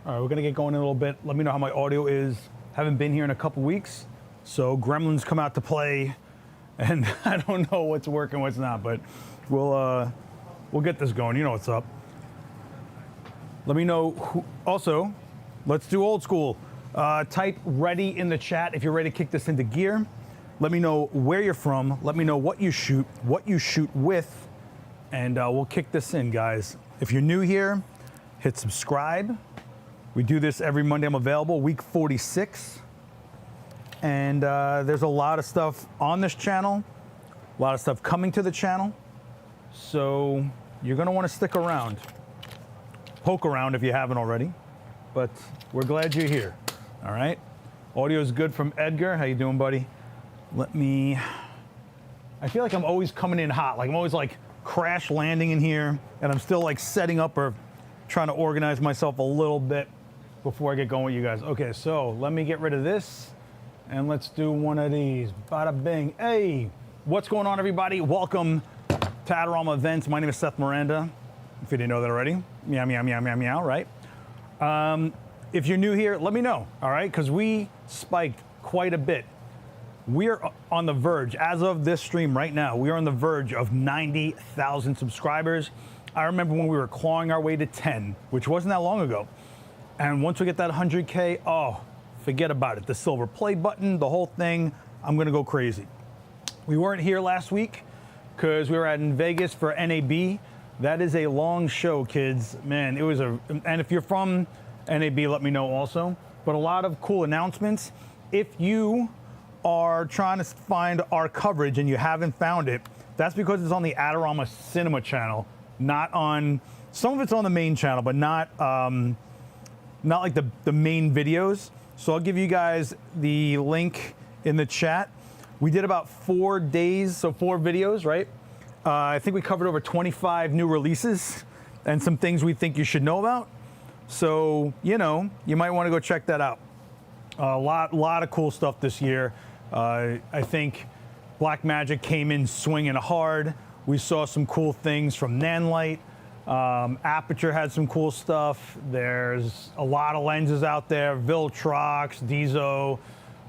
All right, we're gonna get going in a little bit. Let me know how my audio is. Haven't been here in a couple weeks, so Gremlins come out to play, and I don't know what's working, what's not, but we'll get this going. You know what's up. Let me know. Also, let's do old school. Type ready in the chat if you're ready to kick this into gear. Let me know where you're from. Let me know what you shoot with, and we'll kick this in, guys. If you're new here, hit subscribe. We do this every Monday. I'm available, week 46. And there's a lot of stuff on this channel, a lot of stuff coming to the channel. So you're gonna wanna stick around. Poke around if you haven't already, but we're glad you're here, all right? Audio is good from Edgar. How you doing, buddy? I feel like I'm always coming in hot. Like I'm always like crash landing in here, and I'm still like setting up or trying to organize myself a little bit before I get going with you guys. Okay, so let me get rid of this, and let's do one of these. Bada bing. Hey, what's going on, everybody? Welcome to Adorama Events. My name is Seth Miranda, if you didn't know that already. Meow, meow, meow, meow, meow, right? If you're new here, let me know, all right? Because we spiked quite a bit. We are on the verge, as of this stream right now, we are on the verge of 90,000 subscribers. I remember when we were clawing our way to 10, which wasn't that long ago. And once we get that 100K, oh, forget about it. The silver play button, the whole thing, I'm gonna go crazy. We weren't here last week because we were in Vegas for NAB. That is a long show, kids. Man, it was and if you're from NAB, let me know also. But a lot of cool announcements. If you are trying to find our coverage and you haven't found it, that's because it's on the Adorama Cinema channel, not on, some of it's on the main channel, but not like the main videos. So I'll give you guys the link in the chat. We did about 4 days, so 4 videos, right? I think we covered over 25 new releases and some things we think you should know about. So, you know, you might want to go check that out. A lot of cool stuff this year. I think Blackmagic came in swinging hard. We saw some cool things from Nanlight. Aperture had some cool stuff. There's a lot of lenses out there. Viltrox, Dieso.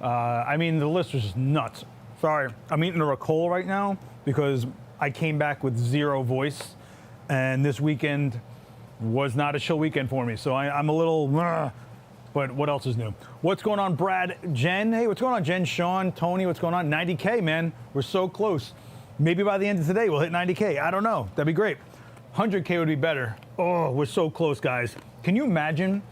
I mean, the list was just nuts. Sorry, I'm eating a Ricola right now because I came back with 0 voice, and this weekend was not a chill weekend for me. So I'm a little, but what else is new? What's going on, Brad? Jen, hey, what's going on, Jen? Sean, Tony, what's going on? 90K, man, we're so close. Maybe by the end of today, we'll hit 90K. I don't know, that'd be great. 100K would be better. Oh, we're so close, guys. Can you imagine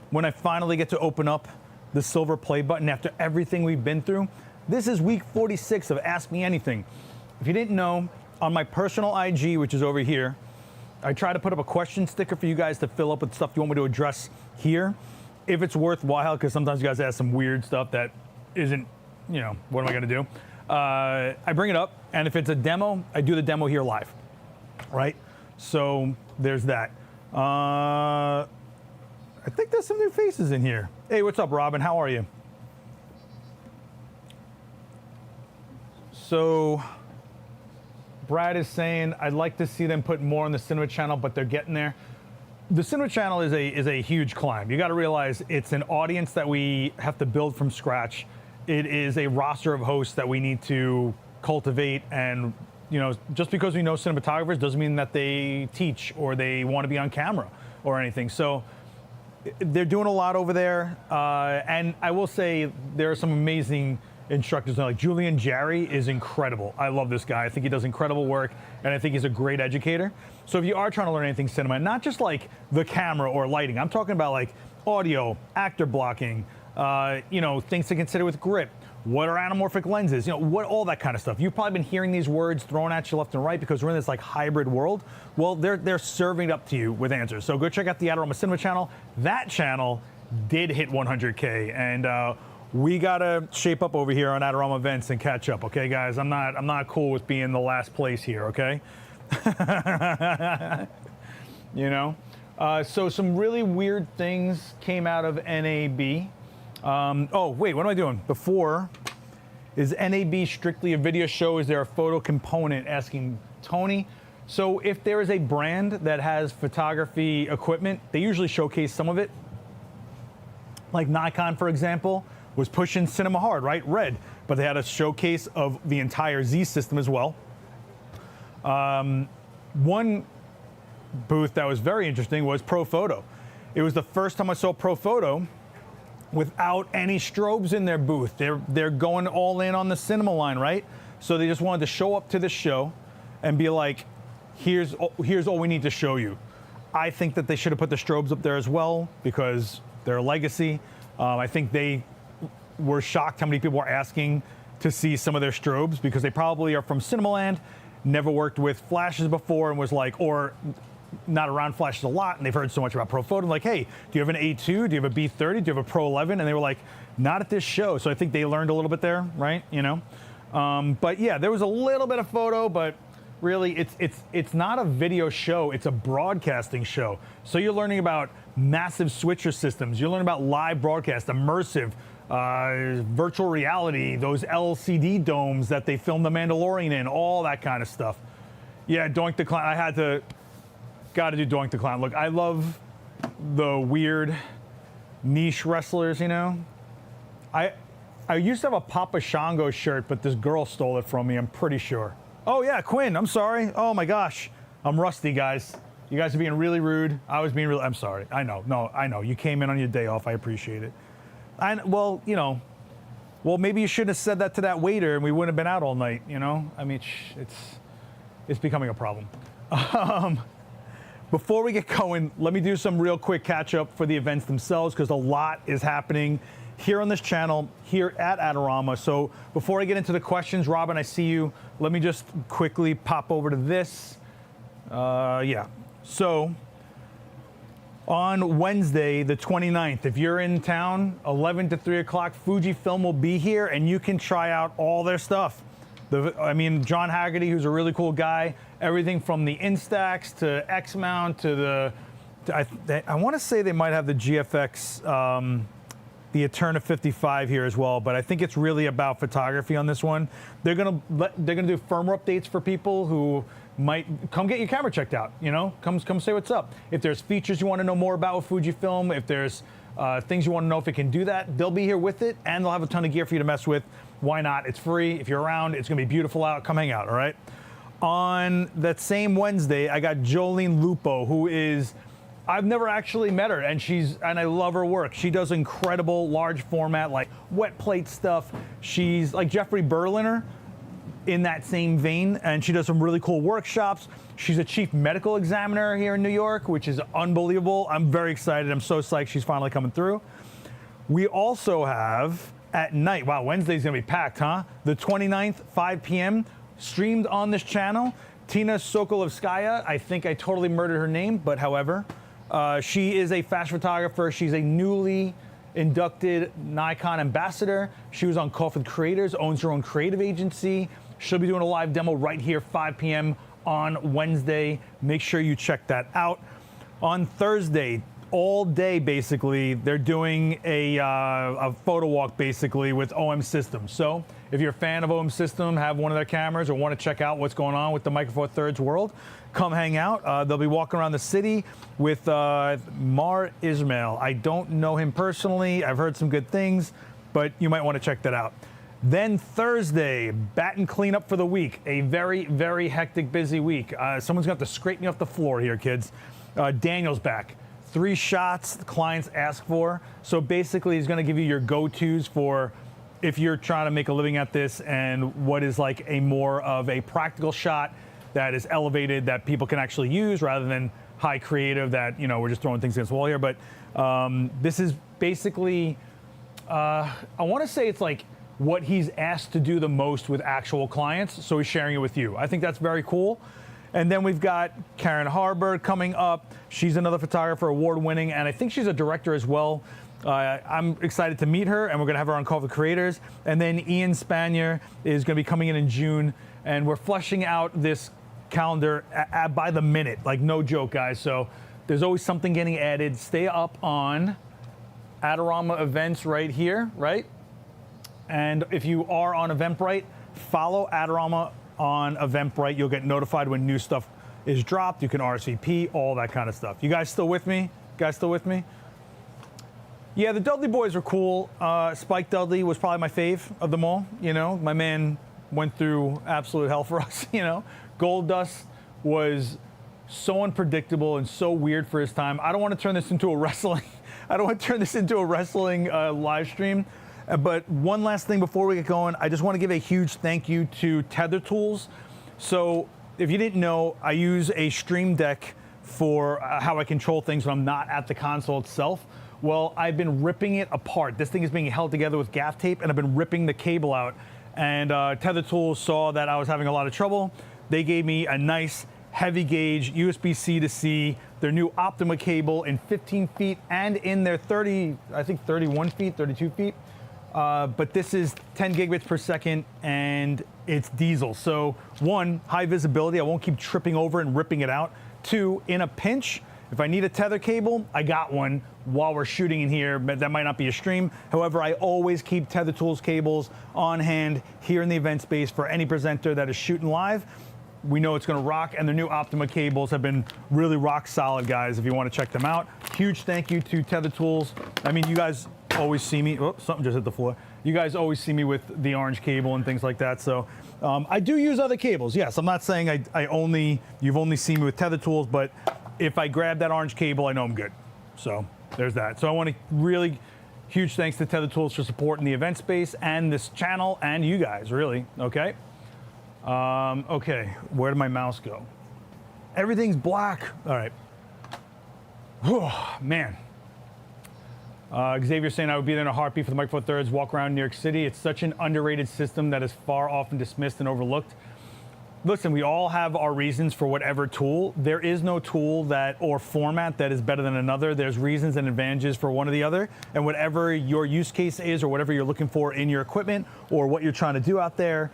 when I finally get to open up the silver play button after everything we've been through? This is week 46 of Ask Me Anything. If you didn't know, on my personal IG, which is over here, I try to put up a question sticker for you guys to fill up with stuff you want me to address here, if it's worthwhile, because sometimes you guys ask some weird stuff that isn't, you know, what am I gonna do? I bring it up, and if it's a demo, I do the demo here live, right? So there's that. I think there's some new faces in here. Hey, what's up, Robin? How are you? So Brad is saying, I'd like to see them put more on the cinema channel, but they're getting there. The cinema channel is a huge climb. You got to realize it's an audience that we have to build from scratch. It is a roster of hosts that we need to cultivate, and you know, just because we know cinematographers doesn't mean that they teach or they want to be on camera or anything. So they're doing a lot over there, and I will say there are some amazing instructors. Like Julian Jarry is incredible. I love this guy. I think he does incredible work, and I think he's a great educator. So if you are trying to learn anything cinema, not just like the camera or lighting, I'm talking about like audio, actor blocking, you know, things to consider with grip. What are anamorphic lenses? You know, what, all that kind of stuff. You've probably been hearing these words thrown at you left and right because we're in this like hybrid world. Well, they're serving it up to you with answers. So go check out the Adorama Cinema channel. That channel did hit 100K, and we gotta shape up over here on Adorama Events and catch up, okay, guys? I'm not cool with being the last place here, okay? You know, so some really weird things came out of NAB. Oh, wait, what am I doing? Before, is NAB strictly a video show? Is there a photo component? Asking Tony. So if there is a brand that has photography equipment, they usually showcase some of it. Like Nikon, for example, was pushing cinema hard, right? Red. But they had a showcase of the entire Z system as well. One booth that was very interesting was Profoto. It was the first time I saw Profoto without any strobes in their booth. They're going all in on the cinema line, right? So they just wanted to show up to the show and be like, here's all we need to show you. I think that they should have put the strobes up there as well because they're a legacy. I think they were shocked how many people were asking to see some of their strobes because they probably are from Cinemaland, never worked with flashes before and was like, or not around flashes a lot, and they've heard so much about Profoto. Like, hey, do you have an A2? Do you have a B30? Do you have a Pro 11? And they were like, not at this show. So I think they learned a little bit there, right? You know, but yeah, there was a little bit of photo, but really, it's not a video show. It's a broadcasting show. So you're learning about massive switcher systems. You're learning about live broadcast, immersive, virtual reality, those LCD domes that they filmed The Mandalorian in, all that kind of stuff. Yeah, Doink the Clown. I had to. Got to do Doink the Clown. Look, I love the weird niche wrestlers, you know. I used to have a Papa Shango shirt, but this girl stole it from me, I'm pretty sure. Oh yeah, Quinn, I'm sorry. Oh my gosh. I'm rusty, guys. You guys are being really rude. I was being I'm sorry. I know. No, I know. You came in on your day off. I appreciate it. Well, you know, maybe you shouldn't have said that to that waiter and we wouldn't have been out all night, you know? I mean, it's becoming a problem. Before we get going, let me do some real quick catch up for the events themselves because a lot is happening here on this channel, here at Adorama. So before I get into the questions, Robin, I see you. Let me just quickly pop over to this. Yeah. So on Wednesday, the 29th, if you're in town, 11 to 3 o'clock, Fujifilm will be here and you can try out all their stuff. I mean, John Haggerty, who's a really cool guy, everything from the Instax to X-mount to the, I want to say they might have the GFX, the Eterna 55 here as well, but I think it's really about photography on this one. They're gonna do firmware updates for people who might come get your camera checked out. You know, come say what's up. If there's features you want to know more about with Fujifilm, if there's things you want to know if it can do that, they'll be here with it, and they'll have a ton of gear for you to mess with. Why not? It's free. If you're around, it's gonna be beautiful out. Come hang out. All right. On that same Wednesday, I got Jolene Lupo, who is, I've never actually met her, and I love her work. She does incredible large format, like wet plate stuff. She's like Jeffrey Berliner in that same vein, and she does some really cool workshops. She's a chief medical examiner here in New York, which is unbelievable. I'm very excited. I'm so psyched she's finally coming through. We also have at night, wow, Wednesday's gonna be packed, huh? The 29th, 5 p.m., streamed on this channel, Tina Sokolovskaya. I think I totally murdered her name, but however, she is a fast photographer. She's a newly inducted Nikon ambassador. She was on Call for the Creators, owns her own creative agency. She'll be doing a live demo right here, 5 p.m. on Wednesday. Make sure you check that out. On Thursday, all day basically, they're doing a photo walk basically with OM Systems. So if you're a fan of OM System, have one of their cameras, or want to check out what's going on with the Micro Four Thirds world, come hang out. They'll be walking around the city with Mar Ismail. I don't know him personally. I've heard some good things, but you might want to check that out. Then Thursday, batten cleanup for the week. A very, very hectic, busy week. Someone's going to have to scrape me off the floor here, kids. Daniel's back. 3 shots the clients ask for. So basically, he's going to give you your go-tos for if you're trying to make a living at this, and what is like a more of a practical shot that is elevated, that people can actually use, rather than high creative that, you know, we're just throwing things against the wall here. But this is basically, I want to say it's like what he's asked to do the most with actual clients, so he's sharing it with you. I think that's very cool. And then we've got Karen Harbert coming up. She's another photographer, award-winning, and I think she's a director as well. I'm excited to meet her, and we're going to have her on Call for Creators. And then Ian Spanier is going to be coming in June, and we're fleshing out this calendar by the minute, like no joke, guys. So there's always something getting added. Stay up on Adorama events right here, right? And if you are on Eventbrite, follow Adorama on Eventbrite. You'll get notified when new stuff is dropped. You can RSVP, all that kind of stuff. You guys still with me? Guys still with me? Yeah, the Dudley boys were cool. Spike Dudley was probably my fave of them all. You know, my man went through absolute hell for us. You know, Gold Dust was so unpredictable and so weird for his time. I don't want to turn this into a wrestling. I don't want to turn this into a wrestling live stream. But one last thing before we get going, I just want to give a huge thank you to Tether Tools. So if you didn't know, I use a Stream Deck for how I control things when I'm not at the console itself. Well, I've been ripping it apart. This thing is being held together with gaff tape, and I've been ripping the cable out. And Tether Tools saw that I was having a lot of trouble. They gave me a nice heavy gauge USB-C to C, their new Optima cable in 15 feet and in their 31 feet, 32 feet. But this is 10 gigabits per second, and it's diesel. So one, high visibility. I won't keep tripping over and ripping it out. Two, in a pinch, if I need a tether cable, I got one while we're shooting in here, but that might not be a stream. However, I always keep Tether Tools cables on hand here in the event space for any presenter that is shooting live. We know it's gonna rock, and the new Optima cables have been really rock solid, guys, if you wanna check them out. Huge thank you to Tether Tools. I mean, you guys always see me, oh, something just hit the floor. You guys always see me with the orange cable and things like that, so I do use other cables, yes. I'm not saying you've only seen me with Tether Tools, but if I grab that orange cable, I know I'm good. So there's that. So I want to really huge thanks to Tether Tools for supporting the event space and this channel and you guys, really, okay? Okay, where did my mouse go? Everything's black. All right. Whew, man. Xavier saying I would be there in a heartbeat for the Micro Four Thirds walk around New York City. It's such an underrated system that is far often dismissed and overlooked. Listen, we all have our reasons for whatever tool. There is no tool or format that is better than another. There's reasons and advantages for one or the other. And whatever your use case is or whatever you're looking for in your equipment or what you're trying to do out there,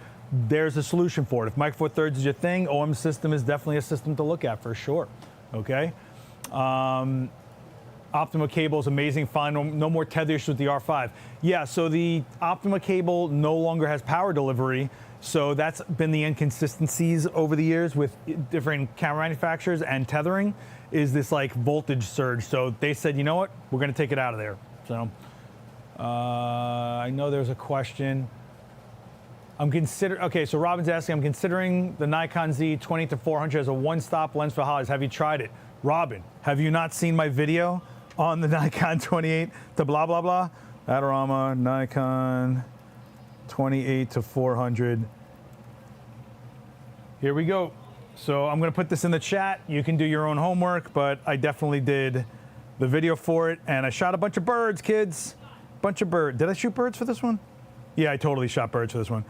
there's a solution for it. If Micro Four Thirds is your thing, OM system is definitely a system to look at for sure, okay? Optima cable is amazing, fine, no more tether issues with the R5. Yeah, so the Optima cable no longer has power delivery, so that's been the inconsistencies over the years with different camera manufacturers, and tethering is this like voltage surge. So they said, you know what, we're gonna take it out of there. So I know there's a question. Okay, so Robin's asking, I'm considering the Nikon Z20-400 as a one-stop lens for holidays. Have you tried it? Robin, have you not seen my video on the Nikon 28 to blah, blah, blah? Adorama, Nikon 28-400. Here we go. So I'm gonna put this in the chat. You can do your own homework, but I definitely did the video for it, and I shot a bunch of birds, kids. Bunch of birds. Did I shoot birds for this one? Yeah, I totally shot birds for this one.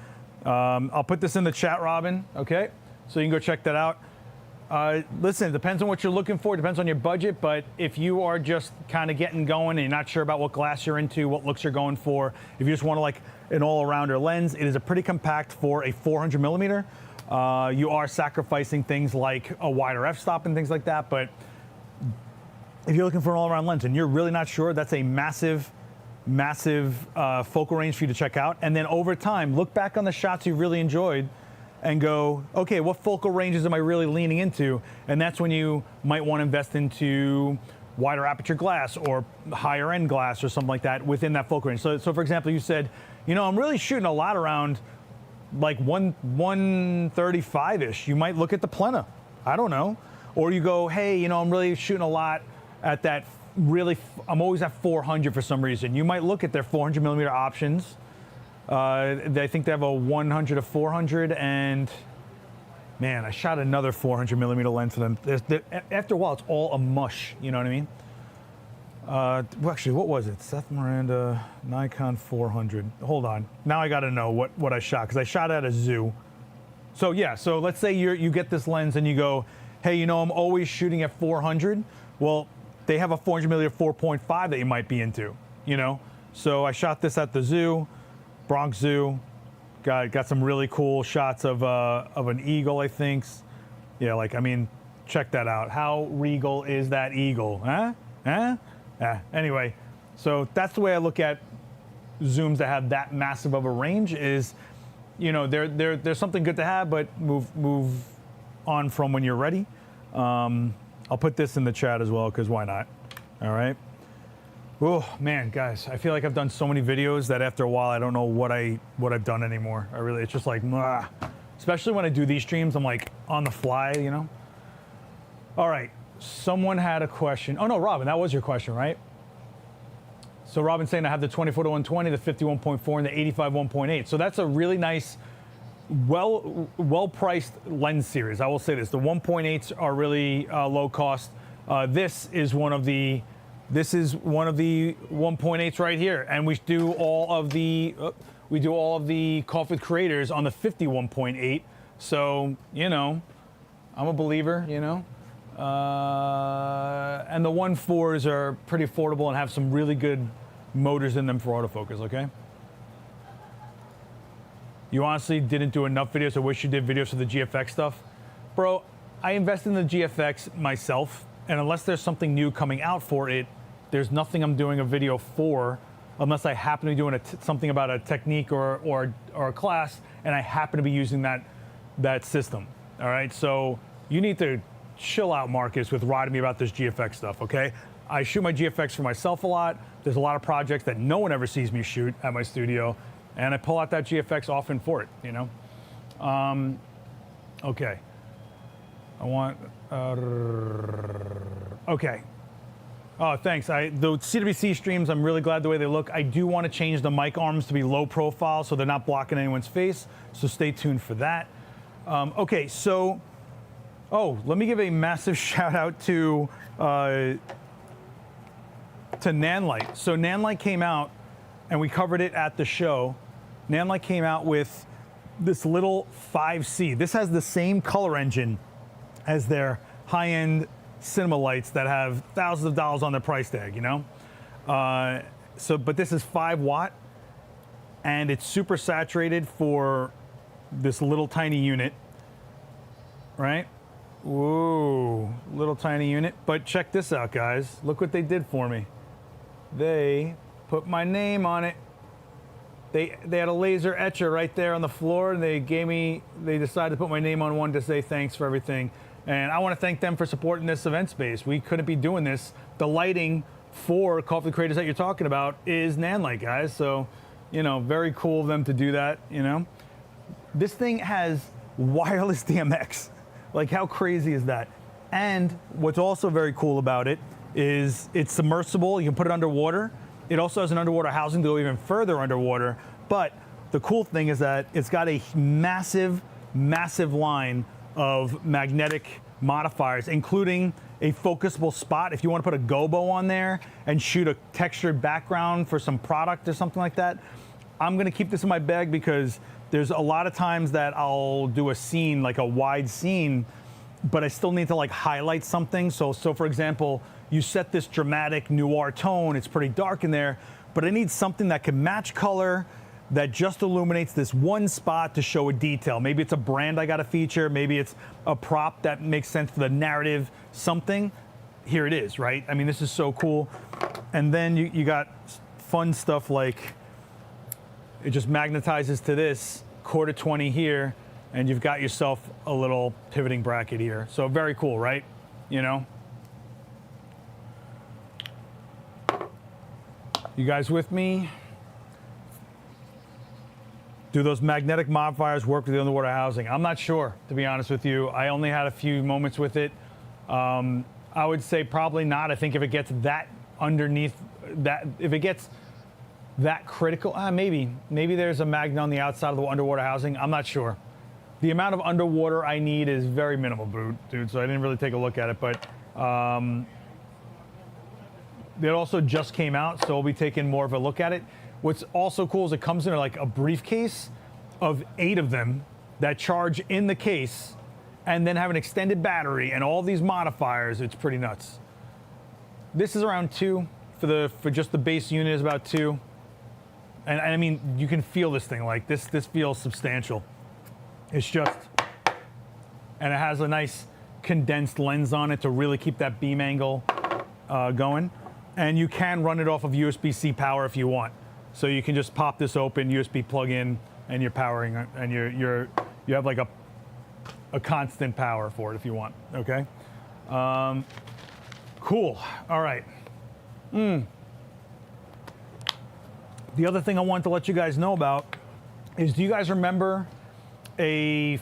I'll put this in the chat, Robin, okay? So you can go check that out. Listen, it depends on what you're looking for, it depends on your budget, but if you are just kind of getting going and you're not sure about what glass you're into, what looks you're going for, if you just want to like an all-arounder lens, it is a pretty compact for a 400 millimeter. You are sacrificing things like a wider f-stop and things like that, but if you're looking for an all-around lens and you're really not sure, that's a massive focal range for you to check out. And then over time, look back on the shots you really enjoyed and go, okay, what focal ranges am I really leaning into? And that's when you might want to invest into wider aperture glass or higher end glass or something like that within that focal range. So for example, you said, you know, I'm really shooting a lot around like 135-ish. You might look at the Plena, I don't know. Or you go, hey, you know, I'm really shooting a lot at that I'm always at 400 for some reason. You might look at their 400 millimeter options. I think they have a 100 to 400, and man, I shot another 400 millimeter lens for them. After a while, it's all a mush, you know what I mean? Well, actually, what was it? Seth Miranda, Nikon 400. Hold on, now I gotta know what I shot, because I shot at a zoo. So yeah, so let's say you get this lens and you go, hey, you know, I'm always shooting at 400. Well, they have a 400 millimeter 4.5 that you might be into, you know? So I shot this at the zoo, Bronx Zoo. Got some really cool shots of an eagle, I think. Yeah, like, I mean, check that out. How regal is that eagle? Huh? Anyway, so that's the way I look at zooms that have that massive of a range is, you know, they're something good to have, but move on from when you're ready. I'll put this in the chat as well, because why not? All right. Oh man, guys, I feel like I've done so many videos that after a while I don't know what I've done anymore. It's just like, especially when I do these streams, I'm like on the fly, you know. All right, someone had a question. Oh no, Robin, that was your question, right? So Robin's saying I have the 24 to 120, the 51.4, and the 85 1.8. So that's a really nice, well-priced lens series. I will say this: the 1.8s are really low cost. This is one of the 1.8s right here, and we do all of the Coffee with Creators on the 51.8. So you know, I'm a believer, you know. And the 1.4s are pretty affordable and have some really good motors in them for autofocus. Okay. You honestly didn't do enough videos. I wish you did videos for the GFX stuff, bro. I invest in the GFX myself, and unless there's something new coming out for it, there's nothing I'm doing a video for, unless I happen to be doing something about a technique or a class, and I happen to be using that system. All right, so you need to chill out, Marcus, with riding me about this GFX stuff. Okay, I shoot my GFX for myself a lot. There's a lot of projects that no one ever sees me shoot at my studio, and I pull out that GFX often for it. You know. Okay. I want. Okay. Oh, thanks. The CWC streams, I'm really glad the way they look. I do want to change the mic arms to be low profile so they're not blocking anyone's face. So stay tuned for that. Okay, so, let me give a massive shout out to Nanlight. So Nanlight came out, and we covered it at the show. Nanlight came out with this little 5C. This has the same color engine as their high-end cinema lights that have thousands of dollars on their price tag, you know? But this is 5 watt, and it's super saturated for this little tiny unit, right? Whoa, little tiny unit. But check this out, guys. Look what they did for me. They put my name on it. They had a laser etcher right there on the floor, and they decided to put my name on one to say thanks for everything. And I want to thank them for supporting this event space. We couldn't be doing this. The lighting for Coffee Creators that you're talking about is Nanlight, guys. So, you know, very cool of them to do that, you know. This thing has wireless DMX. Like, how crazy is that? And what's also very cool about it is it's submersible. You can put it underwater. It also has an underwater housing to go even further underwater. But the cool thing is that it's got a massive, massive line of magnetic modifiers, including a focusable spot. If you want to put a gobo on there and shoot a textured background for some product or something like that, I'm going to keep this in my bag because there's a lot of times that I'll do a scene, like a wide scene, but I still need to like highlight something. So for example, you set this dramatic noir tone, it's pretty dark in there, but I need something that can match color, that just illuminates this one spot to show a detail. Maybe it's a brand I got to feature, maybe it's a prop that makes sense for the narrative, something. Here it is, right? I mean, this is so cool. And then you got fun stuff like it just magnetizes to this, quarter 20 here, and you've got yourself a little pivoting bracket here. So very cool, right? You know? You guys with me? Do those magnetic modifiers work with the underwater housing? I'm not sure, to be honest with you. I only had a few moments with it. I would say probably not. I think if it gets that underneath, if it gets that critical, maybe there's a magnet on the outside of the underwater housing. I'm not sure. The amount of underwater I need is very minimal, dude, so I didn't really take a look at it, but it also just came out, so we'll be taking more of a look at it. What's also cool is it comes in like a briefcase of 8 of them that charge in the case and then have an extended battery and all these modifiers. It's pretty nuts. This is around 2 for just the base unit is about 2. And I mean, you can feel this thing, like this feels substantial. It's just, and it has a nice condensed lens on it to really keep that beam angle going. And you can run it off of USB-C power if you want. So you can just pop this open, USB plug in, and you're powering, and you have like a constant power for it if you want. Okay. Cool. All right. The other thing I wanted to let you guys know about is, do you guys remember a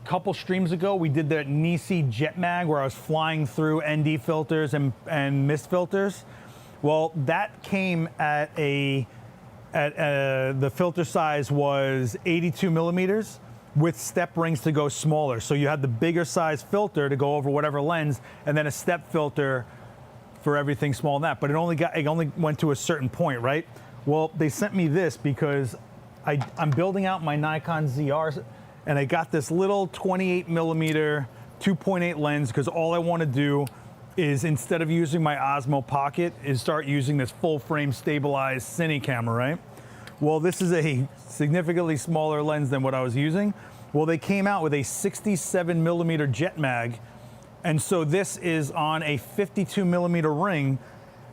couple streams ago we did the Nissi Jet Mag where I was flying through ND filters and mist filters? Well, that came at the filter size was 82 millimeters with step rings to go smaller. So you had the bigger size filter to go over whatever lens, and then a step filter for everything small than that. But it only went to a certain point, right? Well, they sent me this because I'm building out my Nikon ZR, and I got this little 28 millimeter 2.8 lens because all I want to do is, instead of using my Osmo Pocket, is start using this full frame stabilized cine camera, right? Well, this is a significantly smaller lens than what I was using. Well, they came out with a 67 millimeter Jet Mag, and so this is on a 52 millimeter ring.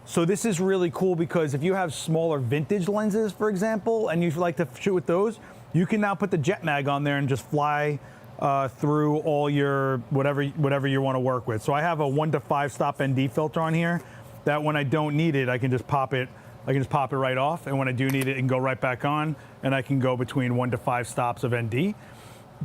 So this is really cool because if you have smaller vintage lenses, for example, and you like to shoot with those, you can now put the Jet Mag on there and just fly through all your whatever you want to work with. So I have a 1 to 5 stop ND filter on here that when I don't need it, I can just pop it. I can just pop it right off, and when I do need it, it can go right back on, and I can go between 1 to 5 stops of ND.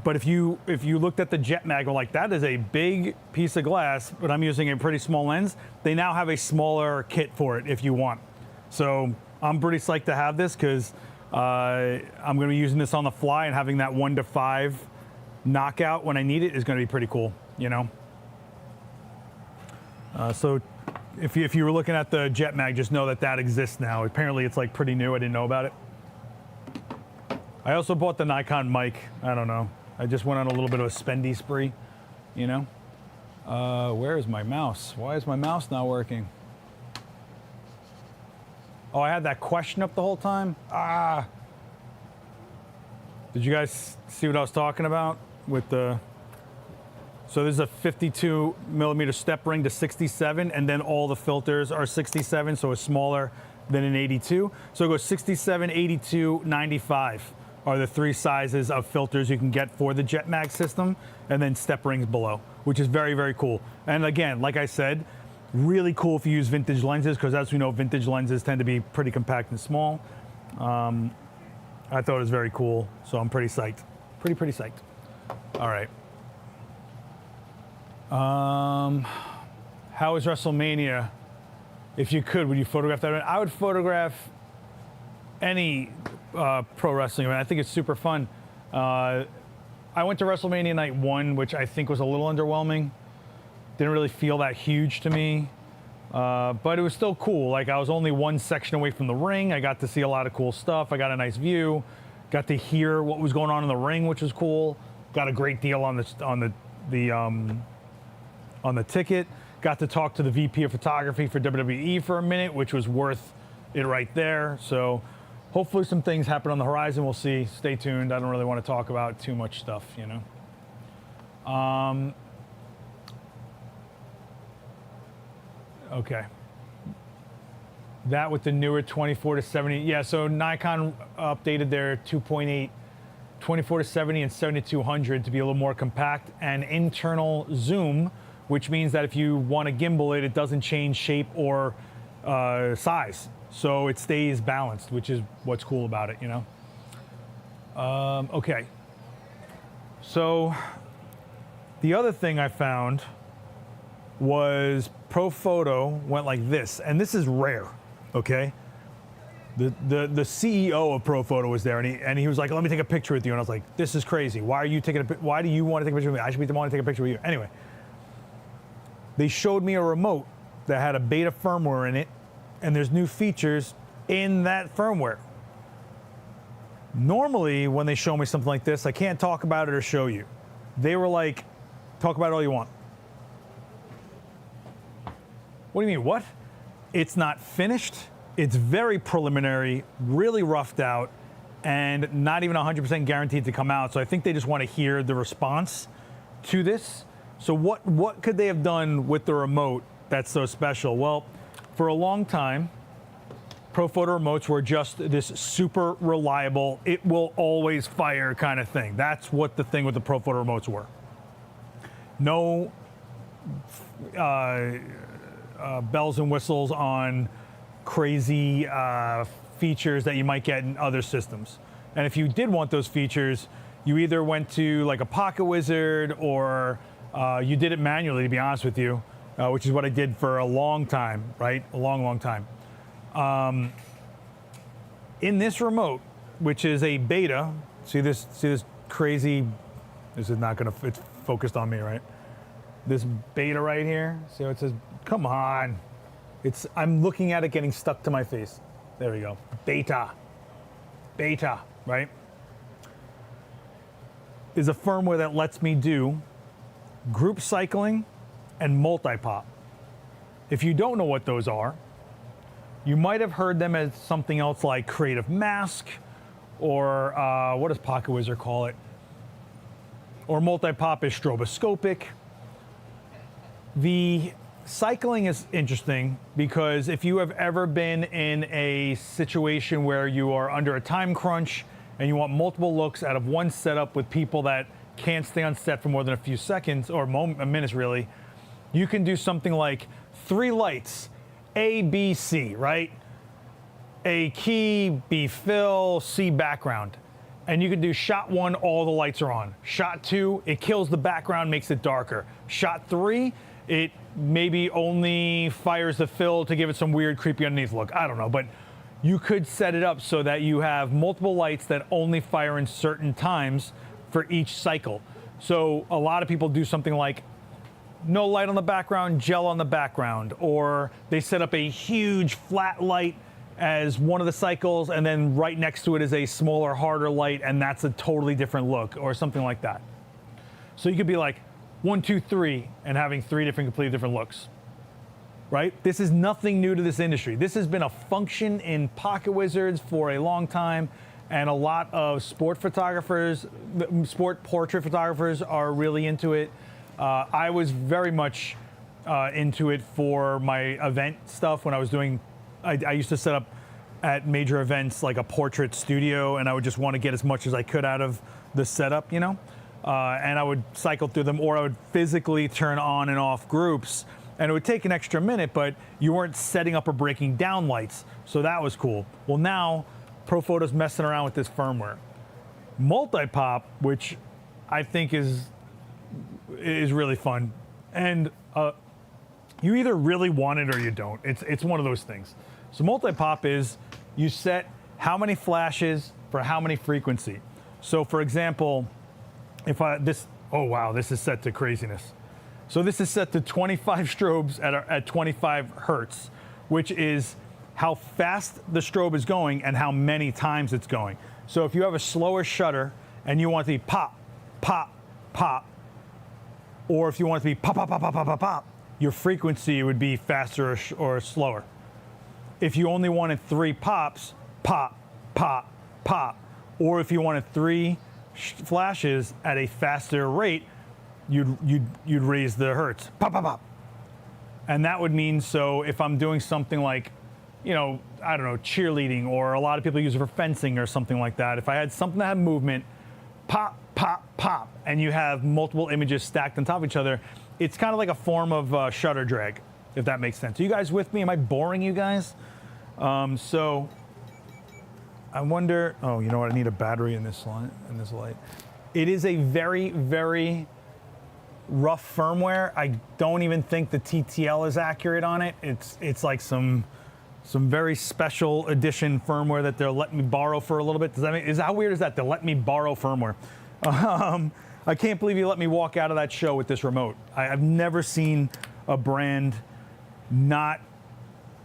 But if you looked at the Jet Mag, well, like, that is a big piece of glass, but I'm using a pretty small lens. They now have a smaller kit for it if you want. So I'm pretty psyched to have this because I'm going to be using this on the fly, and having that 1 to 5 knockout when I need it is going to be pretty cool, you know. So if you were looking at the Jet Mag, just know that that exists now. Apparently it's like pretty new. I didn't know about it. I also bought the Nikon mic. I don't know. I just went on a little bit of a spendy spree, you know. Where is my mouse? Why is my mouse not working? Oh, I had that question up the whole time? Ah. Did you guys see what I was talking about with the... So there's a 52 millimeter step ring to 67, and then all the filters are 67, so it's smaller than an 82. So it goes 67, 82, 95 are the 3 sizes of filters you can get for the Jet Mag system, and then step rings below, which is very, very cool. And again, like I said, really cool if you use vintage lenses, because as we know, vintage lenses tend to be pretty compact and small. I thought it was very cool, so I'm pretty psyched. Pretty psyched. All right. How is WrestleMania? If you could, would you photograph that event? I would photograph any pro wrestling event. I think it's super fun. I went to WrestleMania Night 1, which I think was a little underwhelming. Didn't really feel that huge to me, but it was still cool. Like, I was only one section away from the ring. I got to see a lot of cool stuff. I got a nice view. Got to hear what was going on in the ring, which was cool. Got a great deal on the ticket. Got to talk to the VP of photography for WWE for a minute, which was worth it right there. So hopefully some things happen on the horizon. We'll see. Stay tuned. I don't really want to talk about too much stuff, you know. Okay. That with the newer 24 to 70. Yeah, so Nikon updated their 2.8 24 to 70 and 7200 to be a little more compact and internal zoom, which means that if you want to gimbal it, it doesn't change shape or size. So it stays balanced, which is what's cool about it, you know? Okay. So the other thing I found was Profoto went like this, and this is rare, okay? The CEO of Profoto was there, and he was like, "Let me take a picture with you." And I was like, "This is crazy. Why do you want to take a picture with me? I should be the one to take a picture with you." Anyway, they showed me a remote that had a beta firmware in it, and there's new features in that firmware. Normally, when they show me something like this, I can't talk about it or show you. They were like, "Talk about it all you want." What do you mean, what? It's not finished. It's very preliminary, really roughed out, and not even 100% guaranteed to come out. So I think they just want to hear the response to this. So what could they have done with the remote that's so special? Well, for a long time, Profoto remotes were just this super reliable, it will always fire kind of thing. That's what the thing with the Profoto remotes were. No bells and whistles on crazy features that you might get in other systems. And if you did want those features, you either went to like a Pocket Wizard or you did it manually, to be honest with you, which is what I did for a long time, right? A long, long time. In this remote, which is a beta, see this crazy, this is not gonna, it's focused on me, right? This beta right here, see how it says, come on. I'm looking at it getting stuck to my face. There we go, beta, right? Is a firmware that lets me do group cycling and multi-pop. If you don't know what those are, you might have heard them as something else like Creative Mask, or what does Pocket Wizard call it? Or multi-pop is Stroboscopic. The cycling is interesting because if you have ever been in a situation where you are under a time crunch and you want multiple looks out of one setup with people that can't stay on set for more than a few seconds, or minutes really, you can do something like 3 lights, A, B, C, right? A key, B fill, C background. And you can do shot 1, all the lights are on. Shot 2, it kills the background, makes it darker. Shot 3, it maybe only fires the fill to give it some weird, creepy underneath look. I don't know, but you could set it up so that you have multiple lights that only fire in certain times for each cycle. So a lot of people do something like no light on the background, gel on the background, or they set up a huge flat light as one of the cycles, and then right next to it is a smaller, harder light, and that's a totally different look, or something like that. So you could be like 1, 2, 3, and having 3 completely different looks, right? This is nothing new to this industry. This has been a function in Pocket Wizards for a long time, and a lot of sport photographers, sport portrait photographers are really into it. I was very much into it for my event stuff when I was doing, I used to set up at major events like a portrait studio, and I would just want to get as much as I could out of the setup, you know? And I would cycle through them, or I would physically turn on and off groups, and it would take an extra minute, but you weren't setting up or breaking down lights, so that was cool. Well, now Profoto's messing around with this firmware. Multi-pop, which I think is really fun, and you either really want it or you don't. It's one of those things. So multi-pop is you set how many flashes for how many frequency. So for example, if oh wow, this is set to craziness. So this is set to 25 strobes at 25 hertz, which is how fast the strobe is going and how many times it's going. So if you have a slower shutter and you want it to be pop, pop, pop, or if you want it to be pop, pop, pop, pop, pop, pop, pop, your frequency would be faster or slower. If you only wanted 3 pops, pop, pop, pop, or if you wanted 3 flashes at a faster rate, you'd raise the hertz, pop, pop, pop. And that would mean, so if I'm doing something like, you know, I don't know, cheerleading, or a lot of people use it for fencing or something like that. If I had something that had movement, pop, pop, pop, and you have multiple images stacked on top of each other, it's kind of like a form of shutter drag, if that makes sense. Are you guys with me? Am I boring you guys? So I wonder, oh, you know what? I need a battery in this light. It is a very, very rough firmware. I don't even think the TTL is accurate on it. It's like some very special edition firmware that they're letting me borrow for a little bit. How weird is that? They'll let me borrow firmware. I can't believe you let me walk out of that show with this remote. I've never seen a brand not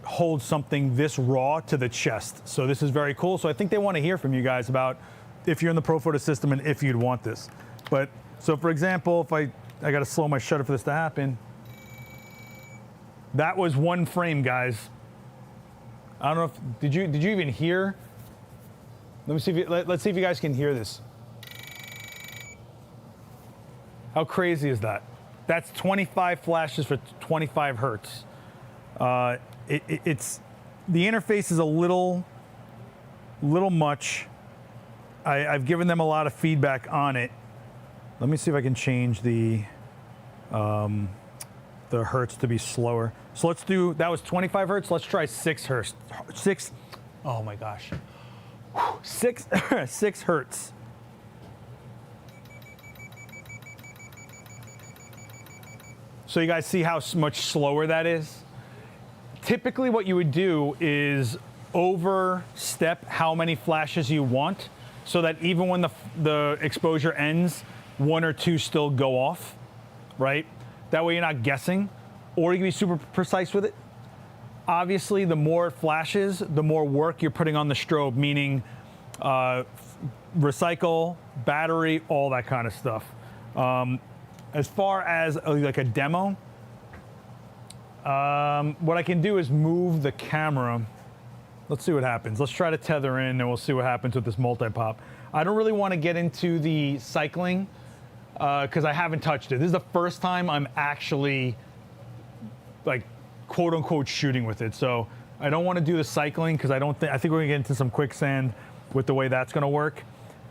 hold something this raw to the chest. So this is very cool. So I think they want to hear from you guys about if you're in the Profoto system and if you'd want this. But so for example, if I got to slow my shutter for this to happen. That was 1 frame, guys. I don't know if, did you even hear? Let me see if let's see if you guys can hear this. How crazy is that? That's 25 flashes for 25 hertz. It's the interface is a little much. I've given them a lot of feedback on it. Let me see if I can change the hertz to be slower. So let's do, that was 25 hertz. Let's try 6 hertz. Oh my gosh. 6 hertz. So you guys see how much slower that is? Typically what you would do is overstep how many flashes you want so that even when the exposure ends, 1 or 2 still go off, right? That way you're not guessing, or you can be super precise with it. Obviously, the more it flashes, the more work you're putting on the strobe, meaning recycle, battery, all that kind of stuff. As far as like a demo, what I can do is move the camera. Let's see what happens. Let's try to tether in and we'll see what happens with this multi-pop. I don't really want to get into the cycling because I haven't touched it. This is the first time I'm actually like quote unquote shooting with it. So I don't want to do the cycling because I think we're gonna get into some quicksand with the way that's gonna work.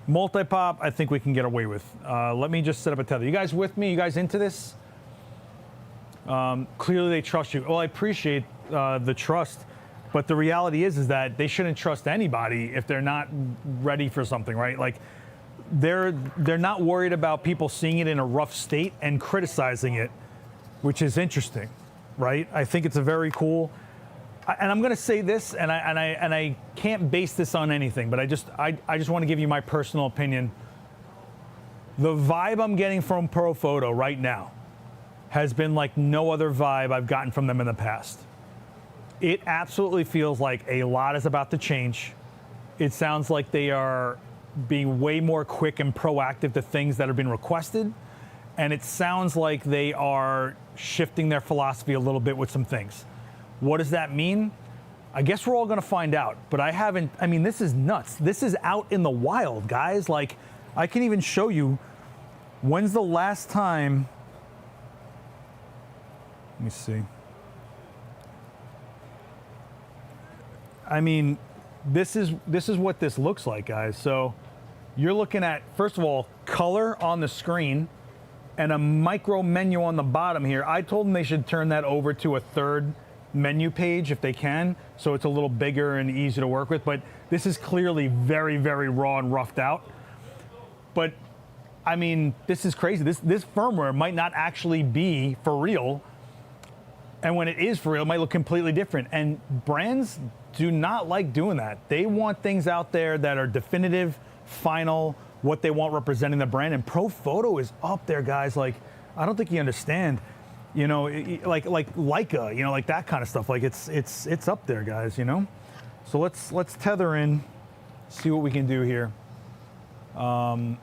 Multi-pop, I think we can get away with. Let me just set up a tether. You guys with me? You guys into this? Clearly they trust you. Well, I appreciate the trust, but the reality is that they shouldn't trust anybody if they're not ready for something, right? Like they're not worried about people seeing it in a rough state and criticizing it, which is interesting, right? I think it's a very cool. And I'm going to say this, and I can't base this on anything, but I just want to give you my personal opinion. The vibe I'm getting from Profoto right now has been like no other vibe I've gotten from them in the past. It absolutely feels like a lot is about to change. It sounds like they are being way more quick and proactive to things that are being requested, and it sounds like they are shifting their philosophy a little bit with some things. What does that mean? I guess we're all gonna find out, but I mean, this is nuts. This is out in the wild, guys. Like, I can even show you, when's the last time, let me see. I mean, this is what this looks like, guys. So you're looking at, first of all, color on the screen and a micro menu on the bottom here. I told them they should turn that over to a third menu page if they can, so it's a little bigger and easier to work with, but this is clearly very, very raw and roughed out. But I mean, this is crazy. This firmware might not actually be for real, and when it is for real, it might look completely different. And brands do not like doing that. They want things out there that are definitive, final, what they want representing the brand, and Profoto is up there, guys. Like, I don't think you understand. You know, like Leica, you know, like that kind of stuff. Like it's up there, guys. You know, so let's tether in, see what we can do here. But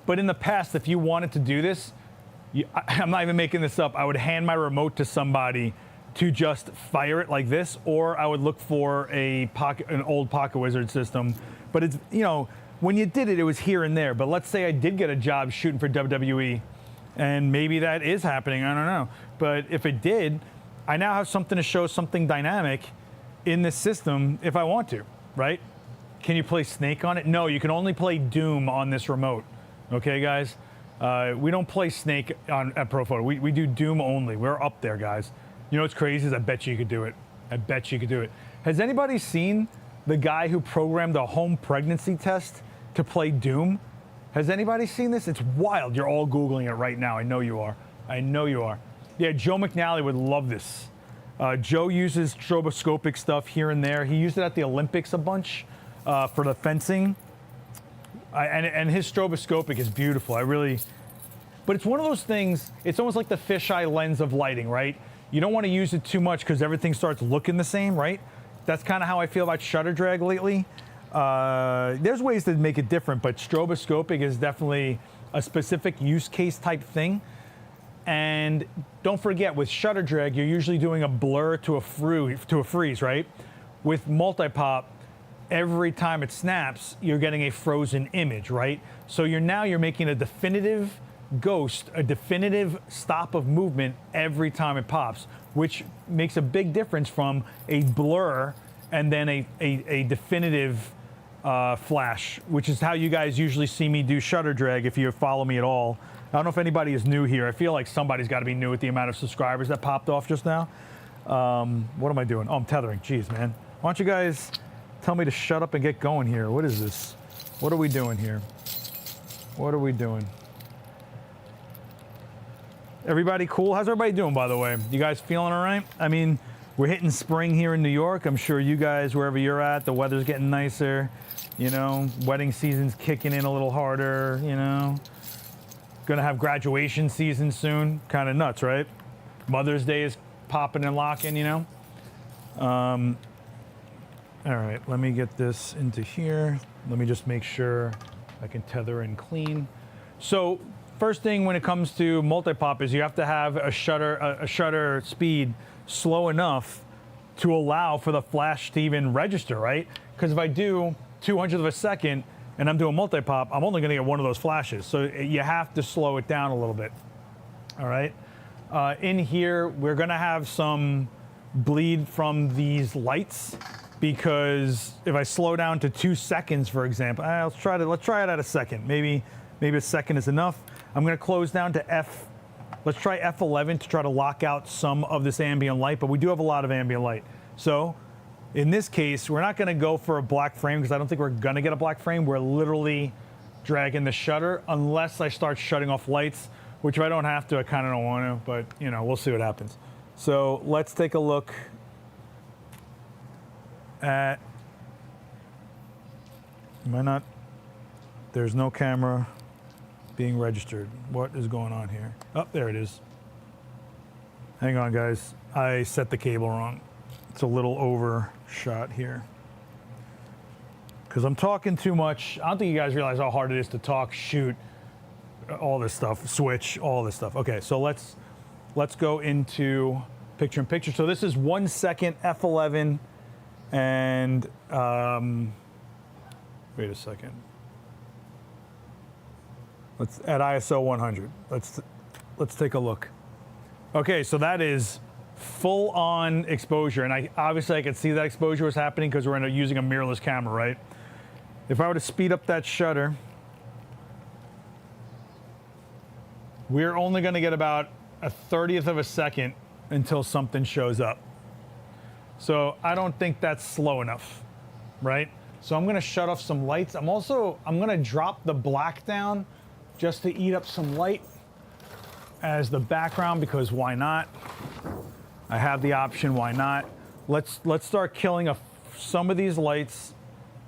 in the past, if you wanted to do this, I'm not even making this up. I would hand my remote to somebody to just fire it like this, or I would look for an old Pocket Wizard system. But it's, you know, when you did it, it was here and there. But let's say I did get a job shooting for WWE. And maybe that is happening, I don't know. But if it did, I now have something to show something dynamic in this system if I want to, right? Can you play Snake on it? No, you can only play Doom on this remote. Okay, guys? We don't play Snake at Profoto. We do Doom only. We're up there, guys. You know what's crazy is I bet you could do it. I bet you could do it. Has anybody seen the guy who programmed a home pregnancy test to play Doom? Has anybody seen this? It's wild. You're all Googling it right now. I know you are. I know you are. Yeah, Joe McNally would love this. Joe uses stroboscopic stuff here and there. He used it at the Olympics a bunch for the fencing. And his stroboscopic is beautiful. But it's one of those things, it's almost like the fisheye lens of lighting, right? You don't want to use it too much because everything starts looking the same, right? That's kind of how I feel about shutter drag lately. There's ways to make it different, but stroboscopic is definitely a specific use case type thing. And don't forget, with shutter drag, you're usually doing a blur to a freeze, right? With multi-pop, every time it snaps, you're getting a frozen image, right? So you're making a definitive ghost, a definitive stop of movement every time it pops, which makes a big difference from a blur and then a definitive flash, which is how you guys usually see me do shutter drag if you follow me at all. I don't know if anybody is new here. I feel like somebody's got to be new with the amount of subscribers that popped off just now. What am I doing? Oh, I'm tethering. Jeez, man. Why don't you guys tell me to shut up and get going here? What is this? What are we doing here? What are we doing? Everybody cool? How's everybody doing, by the way? You guys feeling all right? I mean, we're hitting spring here in New York. I'm sure you guys, wherever you're at, the weather's getting nicer. You know, wedding season's kicking in a little harder, you know. Gonna have graduation season soon. Kind of nuts, right? Mother's Day is popping and locking, you know. All right, let me get this into here. Let me just make sure I can tether and clean. So first thing when it comes to multipop is you have to have a shutter speed slow enough to allow for the flash to even register, right? Because if I do 200th of a second and I'm doing multipop, I'm only gonna get one of those flashes. So you have to slow it down a little bit, all right? In here, we're gonna have some bleed from these lights because if I slow down to 2 seconds, for example, let's try it at a second. Maybe a second is enough. I'm gonna close down to let's try F11 to try to lock out some of this ambient light, but we do have a lot of ambient light. So in this case, we're not gonna go for a black frame because I don't think we're gonna get a black frame. We're literally dragging the shutter unless I start shutting off lights, which if I don't have to, I kinda don't wanna, but you know, we'll see what happens. So let's take a look at, there's no camera being registered. What is going on here? Oh, there it is. Hang on, guys. I set the cable wrong. It's a little overshot here. Because I'm talking too much. I don't think you guys realize how hard it is to talk, shoot, all this stuff, switch, all this stuff. Okay, so let's go into picture in picture. So this is 1 second F11 and wait a second. Let's at ISO 100. Let's take a look. Okay, so that is full on exposure, and obviously I could see that exposure was happening because we're using a mirrorless camera, right? If I were to speed up that shutter, we're only going to get about a 30th of a second until something shows up. So I don't think that's slow enough, right? So I'm going to shut off some lights. I'm going to drop the black down just to eat up some light as the background, because why not? I have the option, why not? Let's start killing some of these lights.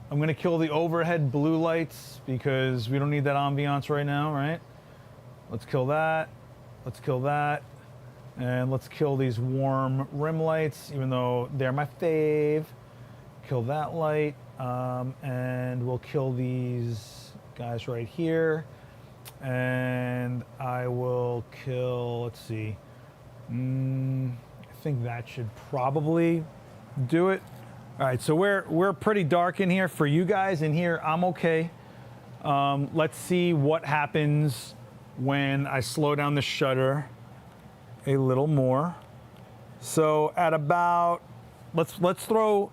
I'm gonna kill the overhead blue lights because we don't need that ambiance right now, right? Let's kill that, let's kill that, and let's kill these warm rim lights, even though they're my fave. Kill that light, and we'll kill these guys right here. And I will kill, let's see, I think that should probably do it. All right, so we're pretty dark in here. For you guys in here, I'm okay. Let's see what happens when I slow down the shutter a little more. So at about, let's throw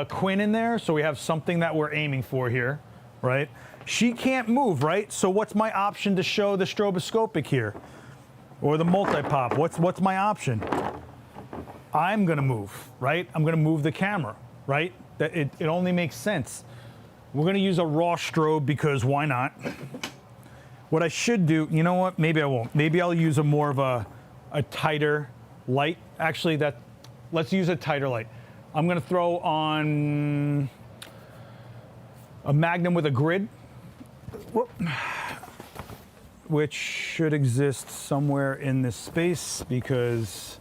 Quinn in there so we have something that we're aiming for here, right? She can't move, right? So what's my option to show the stroboscopic here? Or the multipop? What's my option? I'm gonna move, right? I'm gonna move the camera, right? It only makes sense. We're gonna use a raw strobe because why not? What I should do, you know what? Maybe I won't. Maybe I'll use more of a tighter light. Actually, let's use a tighter light. I'm gonna throw on a Magnum with a grid. Whoop. Which should exist somewhere in this space because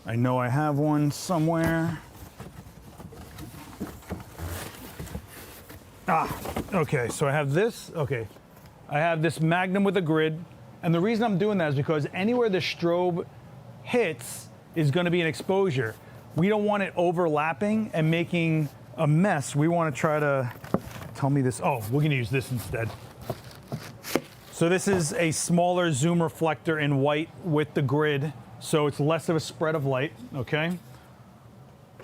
I know I have one somewhere. Okay, so I have this. Okay, I have this Magnum with a grid, and the reason I'm doing that is because anywhere the strobe hits is going to be an exposure. We don't want it overlapping and making a mess. We want to try to, tell me this, oh, we're going to use this instead. So this is a smaller zoom reflector in white with the grid, so it's less of a spread of light, okay?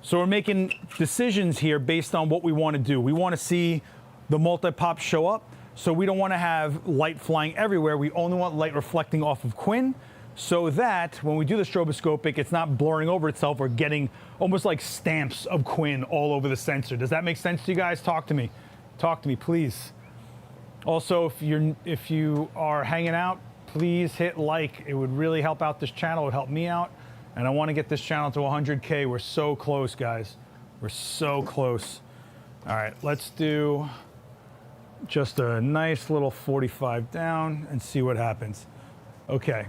So we're making decisions here based on what we want to do. We want to see the multipop show up, so we don't want to have light flying everywhere. We only want light reflecting off of Quinn. so that when we do the stroboscopic, it's not blurring over itself or getting almost like stamps of Quinn all over the sensor. Does that make sense to you guys? Talk to me. Talk to me, please. Also, if you are hanging out, please hit like. It would really help out this channel. It would help me out. And I want to get this channel to 100K. We're so close, guys. We're so close. All right, let's do just a nice little 45 down and see what happens. Okay.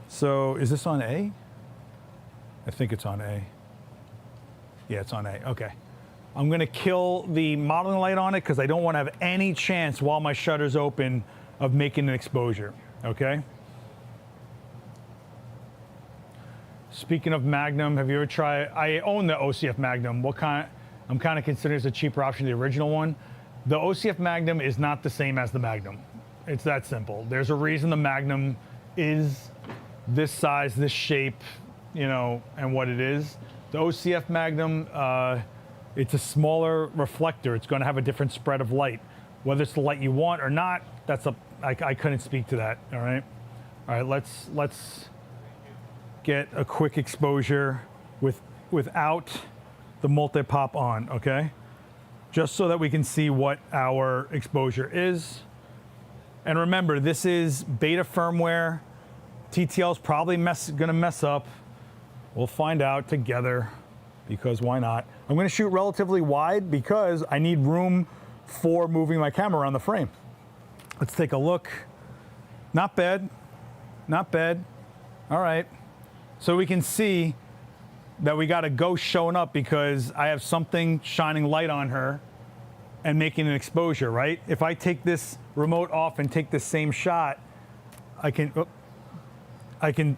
So is this on A? I think it's on A. Yeah, it's on A. Okay. I'm going to kill the modeling light on it because I don't want to have any chance while my shutter's open of making an exposure. Okay? Speaking of Magnum, have you ever tried? I own the OCF Magnum. What kind? I'm kind of considering it's a cheaper option, the original one. The OCF Magnum is not the same as the Magnum. It's that simple. There's a reason the Magnum is this size, this shape, you know, and what it is. The OCF Magnum, it's a smaller reflector. It's going to have a different spread of light. Whether it's the light you want or not, I couldn't speak to that. All right. All right. Let's get a quick exposure without the multi-pop on. Okay. Just so that we can see what our exposure is. And remember, this is beta firmware. TTL is probably gonna mess up. We'll find out together, because why not? I'm gonna shoot relatively wide because I need room for moving my camera around the frame. Let's take a look. Not bad, not bad. All right, so we can see that we got a ghost showing up because I have something shining light on her and making an exposure, right? If I take this remote off and take the same shot, I can,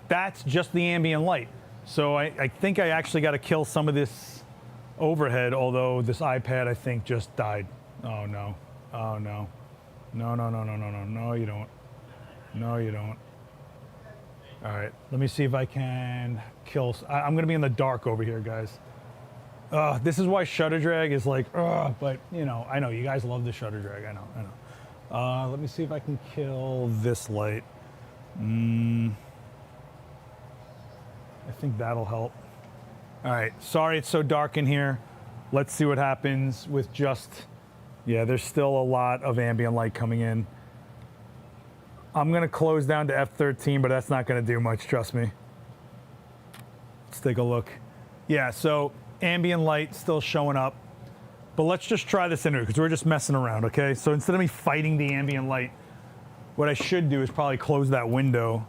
that's just the ambient light. So I think I actually got to kill some of this overhead, although this iPad, I think, just died. Oh, no. Oh, no. No, no, no, no, no, no. No, you don't. No, you don't. All right, let me see if I can kill. I'm going to be in the dark over here, guys. This is why shutter drag is like, but, you know, I know you guys love the shutter drag. I know. Let me see if I can kill this light. I think that'll help. All right, sorry it's so dark in here. Let's see what happens with just, yeah, there's still a lot of ambient light coming in. I'm gonna close down to F13, but that's not gonna do much, trust me. Let's take a look. Yeah, so ambient light still showing up, but let's just try this in here because we're just messing around, okay? So instead of me fighting the ambient light, what I should do is probably close that window.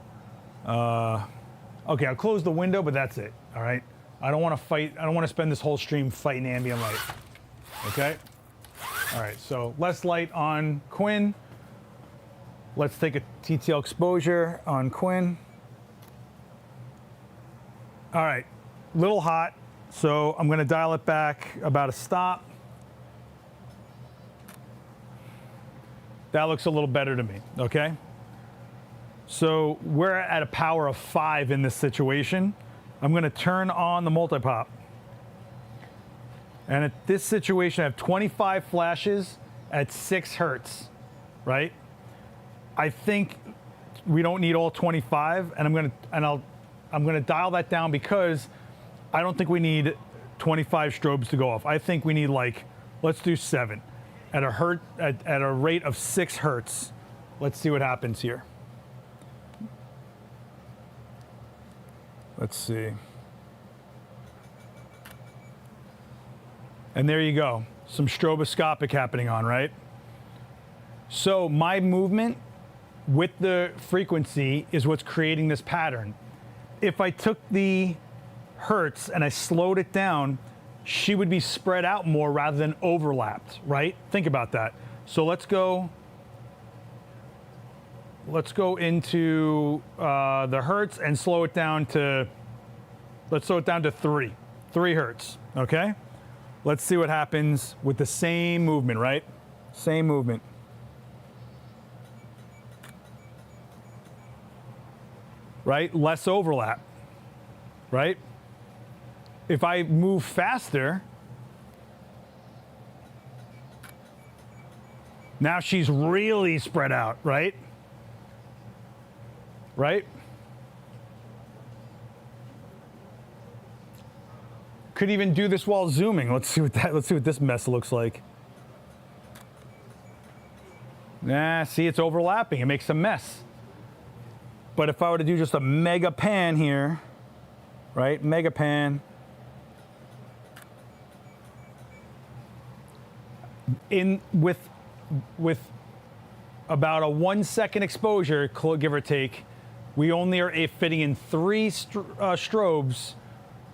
Okay, I'll close the window, but that's it, all right? I don't wanna fight, I don't wanna spend this whole stream fighting ambient light, okay? All right, so less light on Quinn. Let's take a TTL exposure on Quinn. All right, little hot, so I'm gonna dial it back about a stop. That looks a little better to me, okay? So we're at a power of 5 in this situation. I'm gonna turn on the multi-pop. And at this situation, I have 25 flashes at 6 hertz, right? I think we don't need all 25, and I'm gonna dial that down because I don't think we need 25 strobes to go off. I think we need, like, let's do 7 at a rate of 6 hertz. Let's see what happens here. Let's see. And there you go, some stroboscopic happening on, right? So my movement with the frequency is what's creating this pattern. If I took the hertz and I slowed it down, she would be spread out more rather than overlapped, right? Think about that. So let's go into the hertz and slow it down to, let's slow it down to 3 hertz, okay? Let's see what happens with the same movement, right? Same movement. Right? Less overlap, right? If I move faster, now she's really spread out, right? Right? Could even do this while zooming. Let's see what this mess looks like. Nah, see, it's overlapping. It makes a mess. But if I were to do just a mega pan here, right? Mega pan. With about a 1 second exposure, give or take, we only are fitting in 3 strobes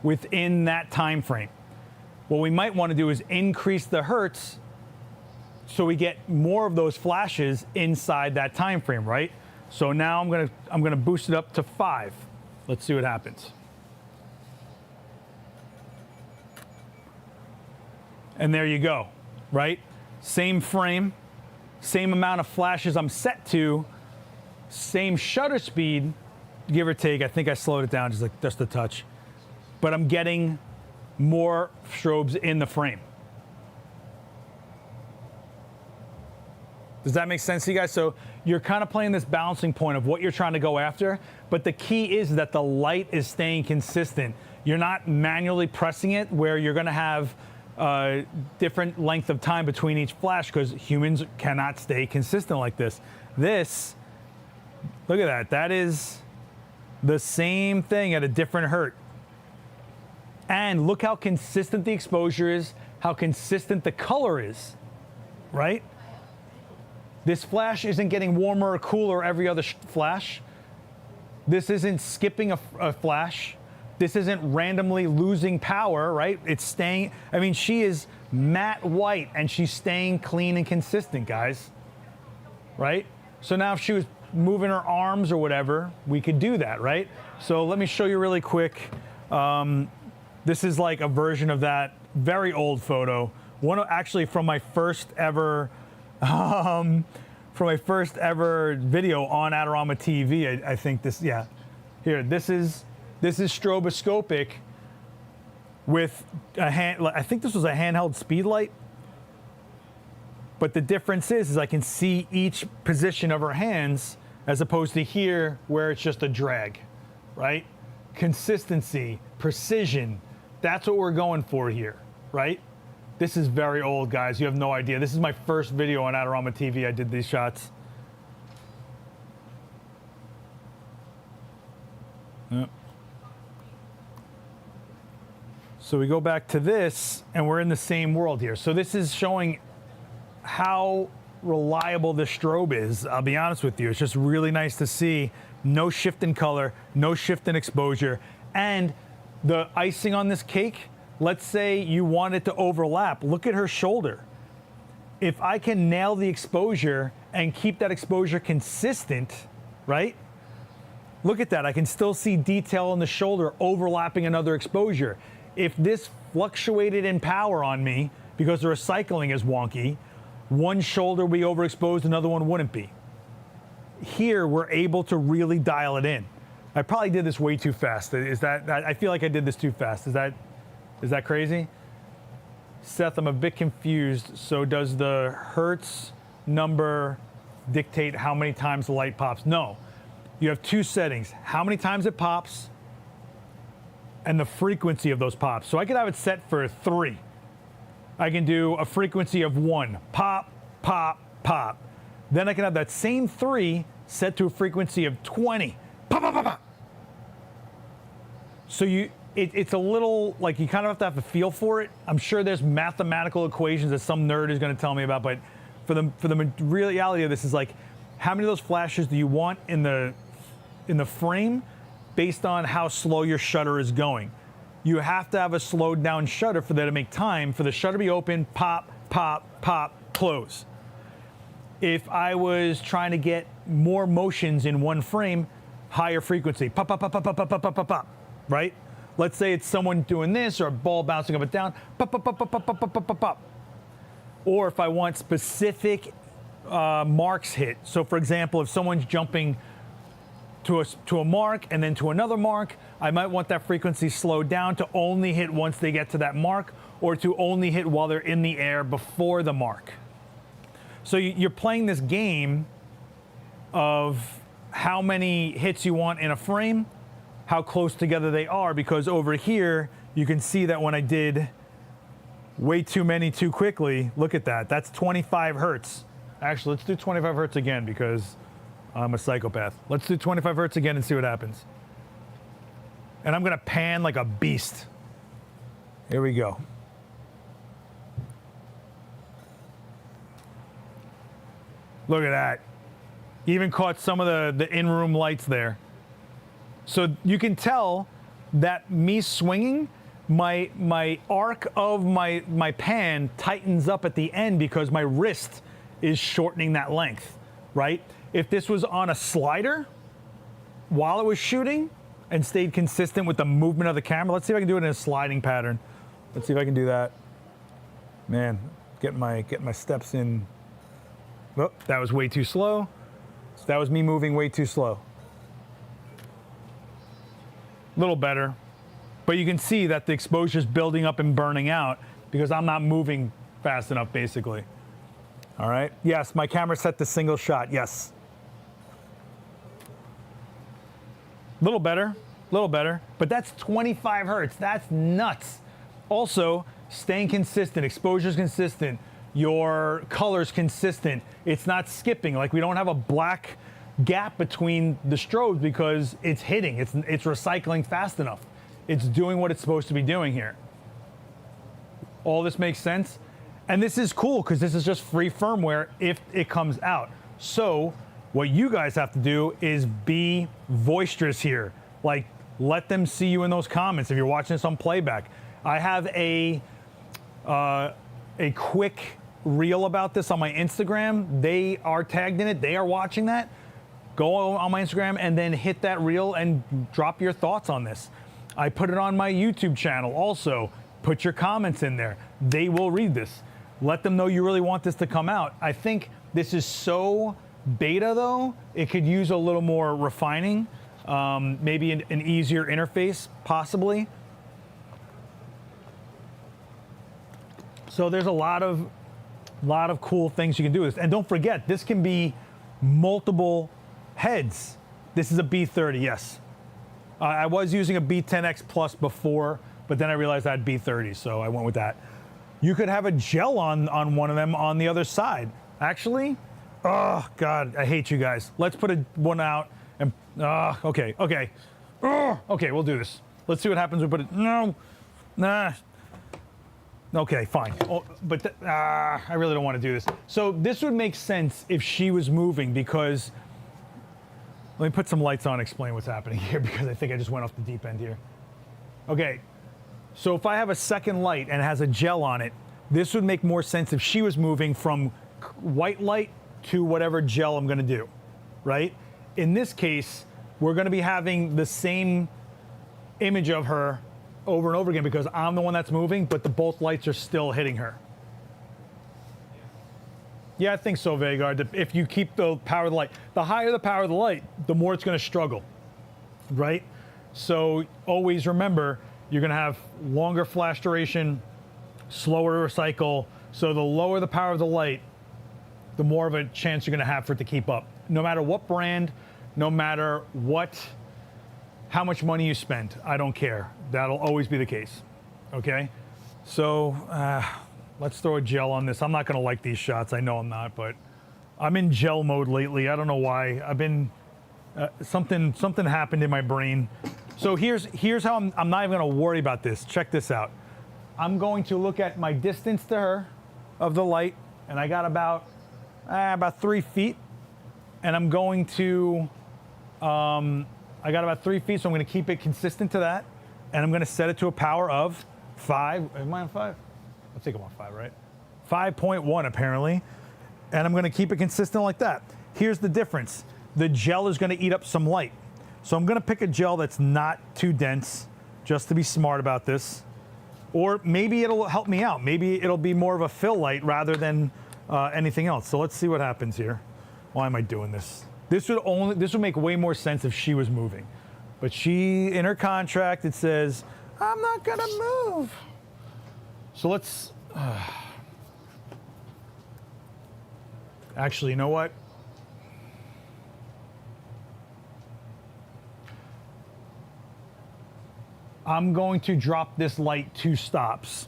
within that time frame. What we might want to do is increase the hertz so we get more of those flashes inside that time frame, right? So now I'm gonna boost it up to 5. Let's see what happens. And there you go, right? Same frame, same amount of flashes I'm set to, same shutter speed, give or take. I think I slowed it down just a touch, but I'm getting more strobes in the frame. Does that make sense to you guys? So you're kind of playing this balancing point of what you're trying to go after, but the key is that the light is staying consistent. You're not manually pressing it where you're gonna have different length of time between each flash, because humans cannot stay consistent like this. This, look at that. That is the same thing at a different hertz. And look how consistent the exposure is, how consistent the color is, right? This flash isn't getting warmer or cooler every other flash. This isn't skipping a flash. This isn't randomly losing power, right? It's staying, I mean, she is matte white and she's staying clean and consistent, guys, right? So now if she was moving her arms or whatever, we could do that, right? So let me show you really quick. This is like a version of that very old photo. One actually from my first ever, video on Adorama TV. I think this, yeah. Here, this is stroboscopic with a hand. I think this was a handheld speed light. But the difference is I can see each position of her hands as opposed to here where it's just a drag, right? Consistency, precision, that's what we're going for here, right? This is very old, guys. You have no idea. This is my first video on Adorama TV. I did these shots. Yep. So we go back to this, and we're in the same world here. So this is showing how reliable this strobe is. I'll be honest with you. It's just really nice to see. No shift in color, no shift in exposure. And the icing on this cake, let's say you want it to overlap. Look at her shoulder. If I can nail the exposure and keep that exposure consistent, right? Look at that. I can still see detail on the shoulder overlapping another exposure. If this fluctuated in power on me because the recycling is wonky, one shoulder would be overexposed, another one wouldn't be. Here, we're able to really dial it in. I probably did this way too fast. I feel like I did this too fast. Is that crazy? Seth, I'm a bit confused. So does the hertz number dictate how many times the light pops? No. You have two settings. How many times it pops and the frequency of those pops. So I could have it set for 3. I can do a frequency of 1. Pop, pop, pop. Then I can have that same 3 set to a frequency of 20. Pop, pop, pop, pop. So it's a little, like, you kind of have to feel for it. I'm sure there's mathematical equations that some nerd is going to tell me about, but for the reality of this is like, how many of those flashes do you want in the frame based on how slow your shutter is going? You have to have a slowed down shutter for that to make time for the shutter to be open, pop, pop, pop, close. If I was trying to get more motions in one frame, higher frequency, pop, pop, pop, pop, pop, pop, pop, pop, pop, right? Let's say it's someone doing this or a ball bouncing up and down, pop, pop, pop, pop, pop, pop, pop, pop, pop. Or if I want specific marks hit. So for example, if someone's jumping to a mark and then to another mark, I might want that frequency slowed down to only hit once they get to that mark, or to only hit while they're in the air before the mark. So you're playing this game of how many hits you want in a frame, how close together they are, because over here you can see that when I did way too many too quickly, look at that. That's 25 hertz. Actually, let's do 25 hertz again because I'm a psychopath. Let's do 25 hertz again and see what happens. And I'm gonna pan like a beast. Here we go. Look at that. Even caught some of the in-room lights there. So you can tell that me swinging, my arc of my pan tightens up at the end because my wrist is shortening that length, right? If this was on a slider while it was shooting and stayed consistent with the movement of the camera, let's see if I can do it in a sliding pattern. Let's see if I can do that. Man, get my steps in. Oh, that was way too slow. That was me moving way too slow. A little better, but you can see that the exposure is building up and burning out because I'm not moving fast enough, basically. All right. Yes, my camera set to single shot. Yes. A little better, but that's 25 hertz. That's nuts. Also, staying consistent, exposure's consistent, your color's consistent. It's not skipping. Like, we don't have a black gap between the strobes because it's hitting. It's recycling fast enough. It's doing what it's supposed to be doing here. All this makes sense. And this is cool because this is just free firmware if it comes out. So what you guys have to do is be boisterous here. Like, let them see you in those comments if you're watching this on playback. I have a quick reel about this on my Instagram. They are tagged in it. They are watching that. Go on my Instagram and then hit that reel and drop your thoughts on this. I put it on my YouTube channel also. Put your comments in there. They will read this. Let them know you really want this to come out. I think this is so beta though, it could use a little more refining, maybe an easier interface, possibly. So there's a lot of cool things you can do with this. And don't forget, this can be multiple heads. This is a B30, yes. I was using a B10X Plus before, but then I realized I had B30, so I went with that. You could have a gel on one of them on the other side. Actually, oh God, I hate you guys. Let's put one out and, okay. Okay, we'll do this. Let's see what happens. We put it, no, nah. Okay, fine. Oh, but I really don't want to do this. So this would make sense if she was moving because, let me put some lights on and explain what's happening here because I think I just went off the deep end here. Okay, so if I have a second light and it has a gel on it, this would make more sense if she was moving from white light to whatever gel I'm gonna do, right? In this case, we're gonna be having the same image of her over and over again because I'm the one that's moving, but both lights are still hitting her. Yeah, I think so, Vagard. If you keep the power of the light, the higher the power of the light, the more it's gonna struggle, right? So always remember, you're gonna have longer flash duration, slower to recycle. So the lower the power of the light, the more of a chance you're gonna have for it to keep up. No matter what brand, no matter how much money you spend, I don't care. That'll always be the case, okay? So let's throw a gel on this. I'm not gonna like these shots, I know I'm not, but I'm in gel mode lately. I don't know why. I've been, something happened in my brain. So here's how I'm not even gonna worry about this. Check this out. I'm going to look at my distance to her of the light, and I got about 3 feet, and I'm going to, I got about 3 feet, so I'm gonna keep it consistent to that, and I'm gonna set it to a power of 5. Am I on 5? I think I'm on 5, right? 5.1 apparently, and I'm gonna keep it consistent like that. Here's the difference. The gel is gonna eat up some light. So I'm gonna pick a gel that's not too dense, just to be smart about this. Or maybe it'll help me out. Maybe it'll be more of a fill light rather than anything else. So let's see what happens here. Why am I doing this? This would make way more sense if she was moving. But in her contract, it says, I'm not gonna move. So let's, actually, you know what? I'm going to drop this light 2 stops.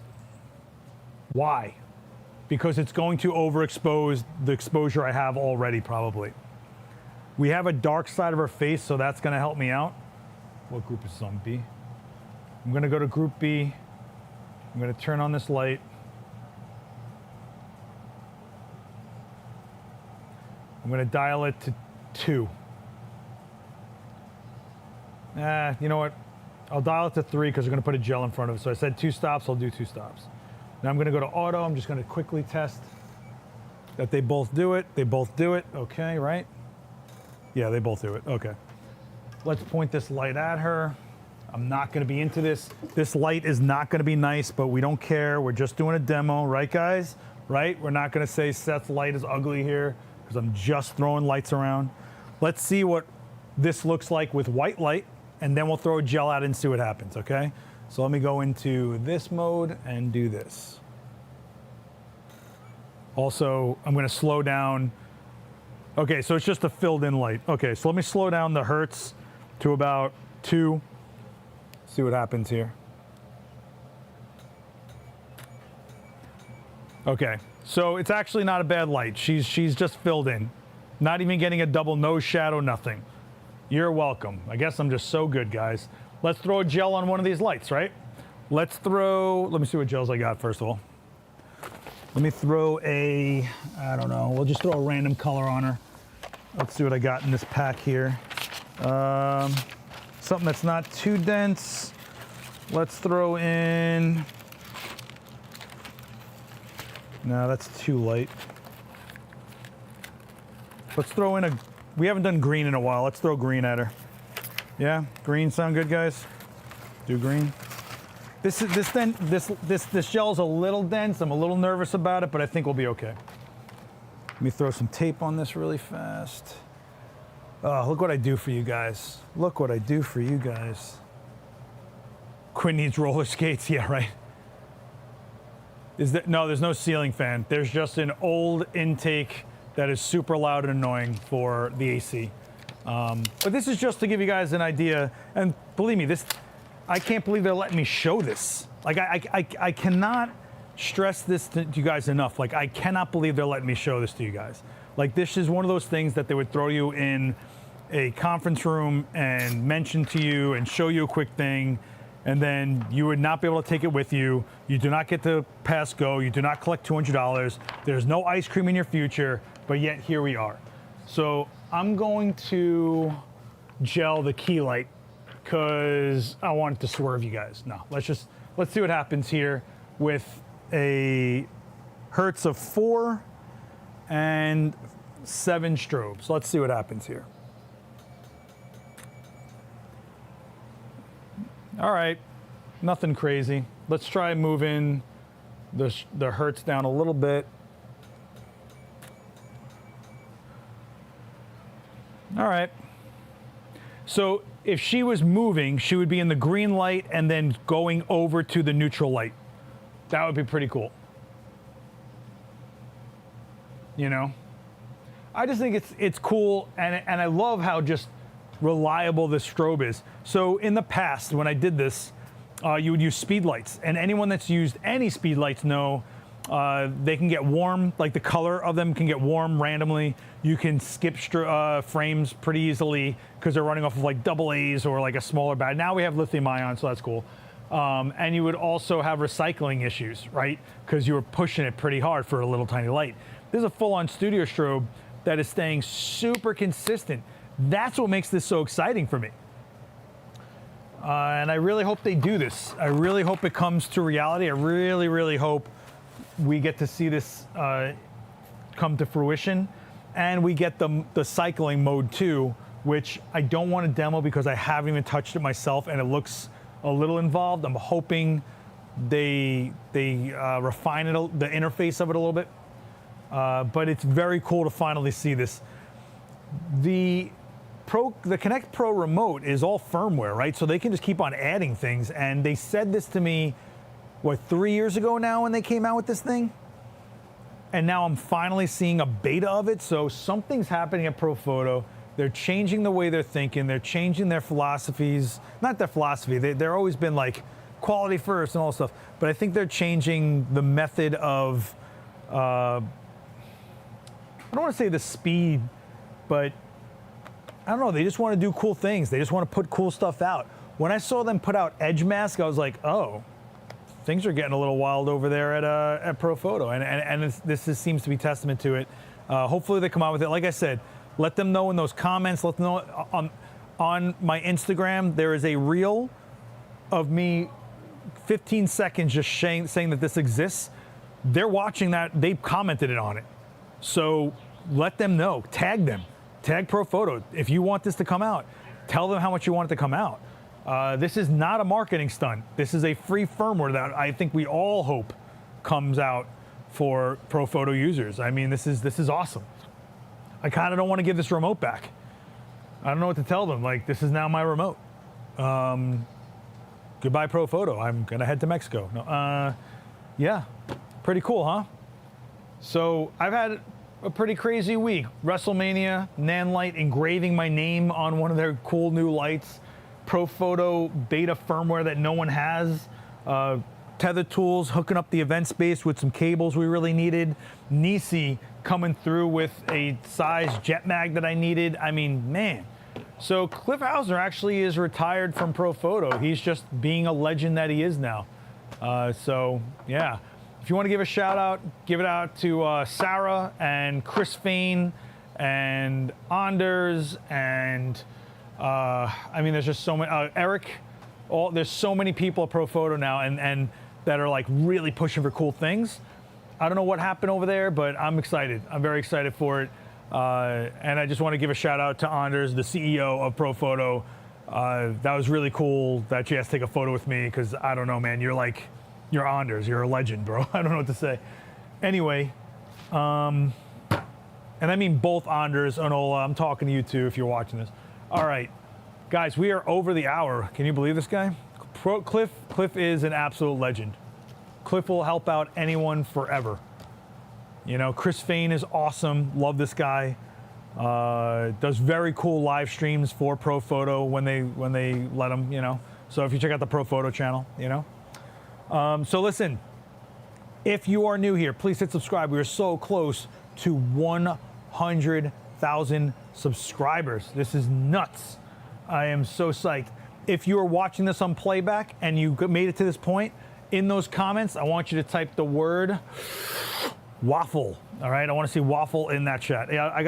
Why? Because it's going to overexpose the exposure I have already, probably. We have a dark side of her face, so that's going to help me out. What group is this on? B? I'm going to go to group B. I'm going to turn on this light. I'm going to dial it to 2. You know what? I'll dial it to 3 because we're going to put a gel in front of it. So I said 2 stops, I'll do 2 stops. Now I'm going to go to auto. I'm just going to quickly test that they both do it. They both do it. Okay, right? Yeah, they both do it. Okay. Let's point this light at her. I'm not going to be into this. This light is not going to be nice, but we don't care. We're just doing a demo, right, guys? Right? We're not going to say Seth's light is ugly here because I'm just throwing lights around. Let's see what this looks like with white light, and then we'll throw a gel at it and see what happens, okay? So let me go into this mode and do this. Also, I'm going to slow down. Okay, so it's just a filled in light. Okay, so let me slow down the hertz to about 2. See what happens here. Okay, so it's actually not a bad light. She's just filled in. Not even getting a double nose shadow, nothing. You're welcome. I guess I'm just so good, guys. Let's throw a gel on one of these lights, right? Let me see what gels I got first of all. Let me throw I don't know, we'll just throw a random color on her. Let's see what I got in this pack here. Something that's not too dense. Let's throw in, no, that's too light. Let's throw in we haven't done green in a while. Let's throw green at her. Yeah, green sound good, guys? Do green. This gel is a little dense. I'm a little nervous about it, but I think we'll be okay. Let me throw some tape on this really fast. Oh, look what I do for you guys. Look what I do for you guys. Quinn needs roller skates. Yeah, right. No, there's no ceiling fan. There's just an old intake that is super loud and annoying for the AC. But this is just to give you guys an idea. And believe me, I can't believe they're letting me show this. Like, I cannot stress this to you guys enough. Like, I cannot believe they're letting me show this to you guys. Like, this is one of those things that they would throw you in a conference room and mention to you and show you a quick thing, and then you would not be able to take it with you. You do not get to pass go. You do not collect $200. There's no ice cream in your future, but yet here we are. So I'm going to gel the key light because I want it to swerve you guys. No, let's see what happens here with a hertz of 4 and 7 strobes. Let's see what happens here. All right, nothing crazy. Let's try moving the hertz down a little bit. All right. So if she was moving, she would be in the green light and then going over to the neutral light. That would be pretty cool. You know? I just think it's cool, and I love how just reliable this strobe is. So in the past, when I did this, you would use speed lights, and anyone that's used any speed lights know they can get warm, like the color of them can get warm randomly. You can skip frames pretty easily because they're running off of like AA's or like a smaller battery. Now we have lithium ion, so that's cool. And you would also have recycling issues, right? Because you were pushing it pretty hard for a little tiny light. This is a full-on studio strobe that is staying super consistent. That's what makes this so exciting for me. And I really hope they do this. I really hope it comes to reality. I really, really hope we get to see this come to fruition. And we get the cycling mode too, which I don't want to demo because I haven't even touched it myself and it looks a little involved. I'm hoping they refine it, the interface of it a little bit. But it's very cool to finally see this. The Connect Pro remote is all firmware, right? So they can just keep on adding things. And they said this to me, what, 3 years ago now when they came out with this thing? And now I'm finally seeing a beta of it. So something's happening at Profoto They're changing the way they're thinking. They're changing their philosophies. Not their philosophy. They're always been like quality first and all stuff. But I think they're changing the method of, I don't want to say the speed, but I don't know. They just want to do cool things. They just want to put cool stuff out. When I saw them put out Edge Mask, I was like, oh, things are getting a little wild over there at Profoto. And this seems to be testament to it. Hopefully they come out with it. Like I said, let them know in those comments. Let them know on my Instagram. There is a reel of me, 15 seconds, just saying that this exists. They're watching that. They commented it on it. So let them know. Tag them. Tag Profoto. If you want this to come out, tell them how much you want it to come out. This is not a marketing stunt. This is a free firmware that I think we all hope comes out for Profoto users. I mean, this is awesome. I kind of don't want to give this remote back. I don't know what to tell them. Like, this is now my remote. Goodbye, Profoto. I'm gonna head to Mexico. No, yeah, pretty cool, huh? So I've had a pretty crazy week. WrestleMania, Nanlight engraving my name on one of their cool new lights. Profoto beta firmware that no one has. Tether tools hooking up the event space with some cables we really needed. Nissi coming through with a size Jet Mag that I needed. I mean, man. So Cliff Hausner actually is retired from Profoto. He's just being a legend that he is now. So yeah, if you want to give a shout out, give it out to Sarah and Chris Fain and Anders and I mean, there's just so many, Eric, there's so many people at Profoto now and that are like really pushing for cool things. I don't know what happened over there, but I'm excited. I'm very excited for it. And I just want to give a shout out to Anders, the CEO of Profoto. That was really cool that you asked to take a photo with me because I don't know, man, you're Anders, you're a legend, bro. I don't know what to say. Anyway, and I mean both Anders and Ola. I'm talking to you too if you're watching this. All right, guys, we are over the hour. Can you believe this guy? Cliff is an absolute legend. Cliff will help out anyone forever. You know, Chris Fain is awesome. Love this guy. Does very cool live streams for Profoto when they let him, you know. So if you check out the Profoto channel, you know. So listen, if you are new here, please hit subscribe. We are so close to 100,000 subscribers. This is nuts. I am so psyched. If you are watching this on playback and you made it to this point, in those comments, I want you to type the word waffle. All right, I want to see waffle in that chat. Yeah, I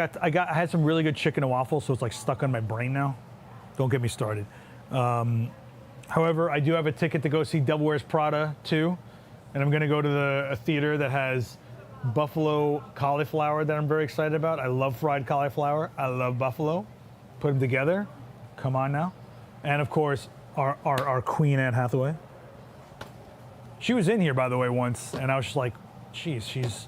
had some really good chicken and waffle, so it's like stuck on my brain now. Don't get me started. However, I do have a ticket to go see Devil Wears Prada 2, and I'm going to go to a theater that has buffalo cauliflower that I'm very excited about. I love fried cauliflower. I love buffalo. Put them together. Come on now. And of course, our Queen Anne Hathaway. She was in here, by the way, once, and I was just like, geez, she's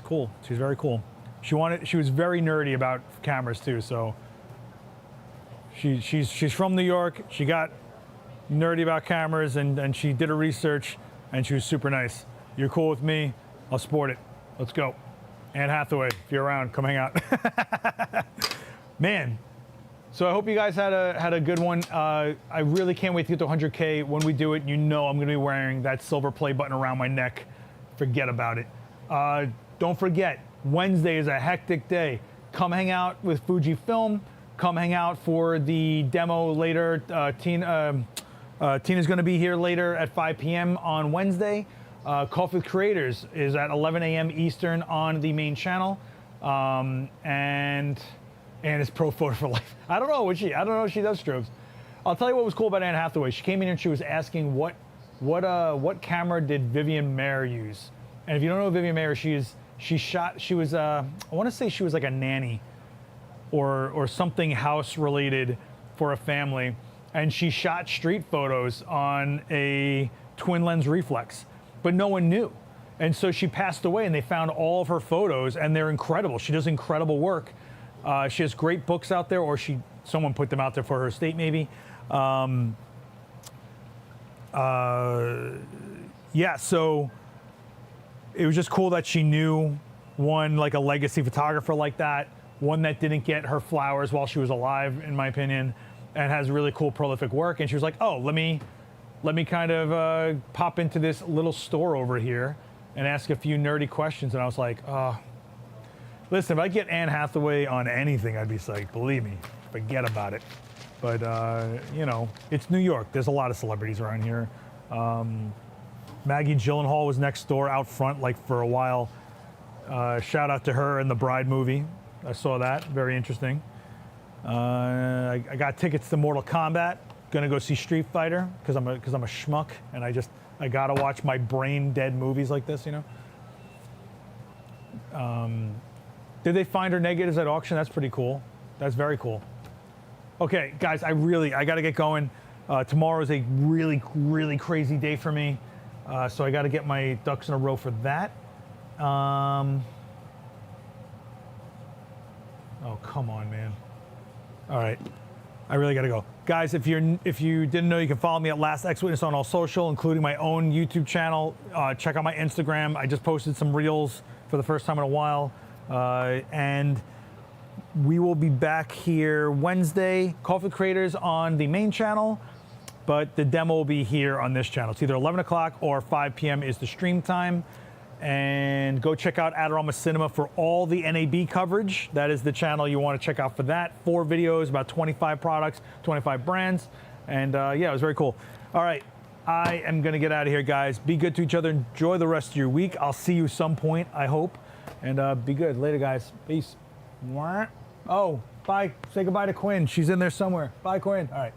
cool. She's very cool. She was very nerdy about cameras too. So she's from New York. She got nerdy about cameras, and she did her research, and she was super nice. You're cool with me? I'll support it. Let's go. Anne Hathaway, if you're around, come hang out. Man. So I hope you guys had a good one. I really can't wait to get to 100K. When we do it, you know I'm going to be wearing that silver play button around my neck. Forget about it. Don't forget, Wednesday is a hectic day. Come hang out with Fujifilm. Come hang out for the demo later. Tina's going to be here later at 5 p.m. on Wednesday. Coffee with Creators is at 11 a.m. Eastern on the main channel. And it's Profoto for life. I don't know if she does strobes. I'll tell you what was cool about Anne Hathaway. She came in here and she was asking what camera did Vivian Mayer use? And if you don't know Vivian Mayer, she was I want to say she was like a nanny or something house related for a family, and she shot street photos on a twin lens reflex, but no one knew. And so she passed away and they found all of her photos and they're incredible. She does incredible work. She has great books out there, or someone put them out there for her estate maybe. Yeah, so it was just cool that she knew one, like a legacy photographer like that, one that didn't get her flowers while she was alive, in my opinion, and has really cool, prolific work. And she was like, oh, let me kind of pop into this little store over here and ask a few nerdy questions. And I was like, listen, if I get Anne Hathaway on anything, I'd be psyched. Believe me, forget about it. But, you know, it's New York. There's a lot of celebrities around here. Maggie Gyllenhaal was next door out front, like, for a while. Shout out to her in the Bride movie. I saw that. Very interesting. I got tickets to Mortal Kombat. Gonna go see Street Fighter because I'm a schmuck, and I gotta watch my brain dead movies like this, you know. Did they find her negatives at auction? That's pretty cool. That's very cool. Okay, guys, I gotta get going. Tomorrow is a really, really crazy day for me, so I gotta get my ducks in a row for that. Oh, come on, man. All right, I really gotta go. Guys, if you didn't know, you can follow me at Last X Witness on all social, including my own YouTube channel. Check out my Instagram. I just posted some reels for the first time in a while. And we will be back here Wednesday. Coffee Creators on the main channel, but the demo will be here on this channel. It's either 11 o'clock or 5 p.m. is the stream time. And go check out Adorama Cinema for all the NAB coverage. That is the channel you want to check out for that. 4 videos, about 25 products, 25 brands. And yeah, it was very cool. All right, I am going to get out of here, guys. Be good to each other. Enjoy the rest of your week. I'll see you some point, I hope. And be good. Later, guys. Peace. Oh, bye. Say goodbye to Quinn. She's in there somewhere. Bye, Quinn. All right.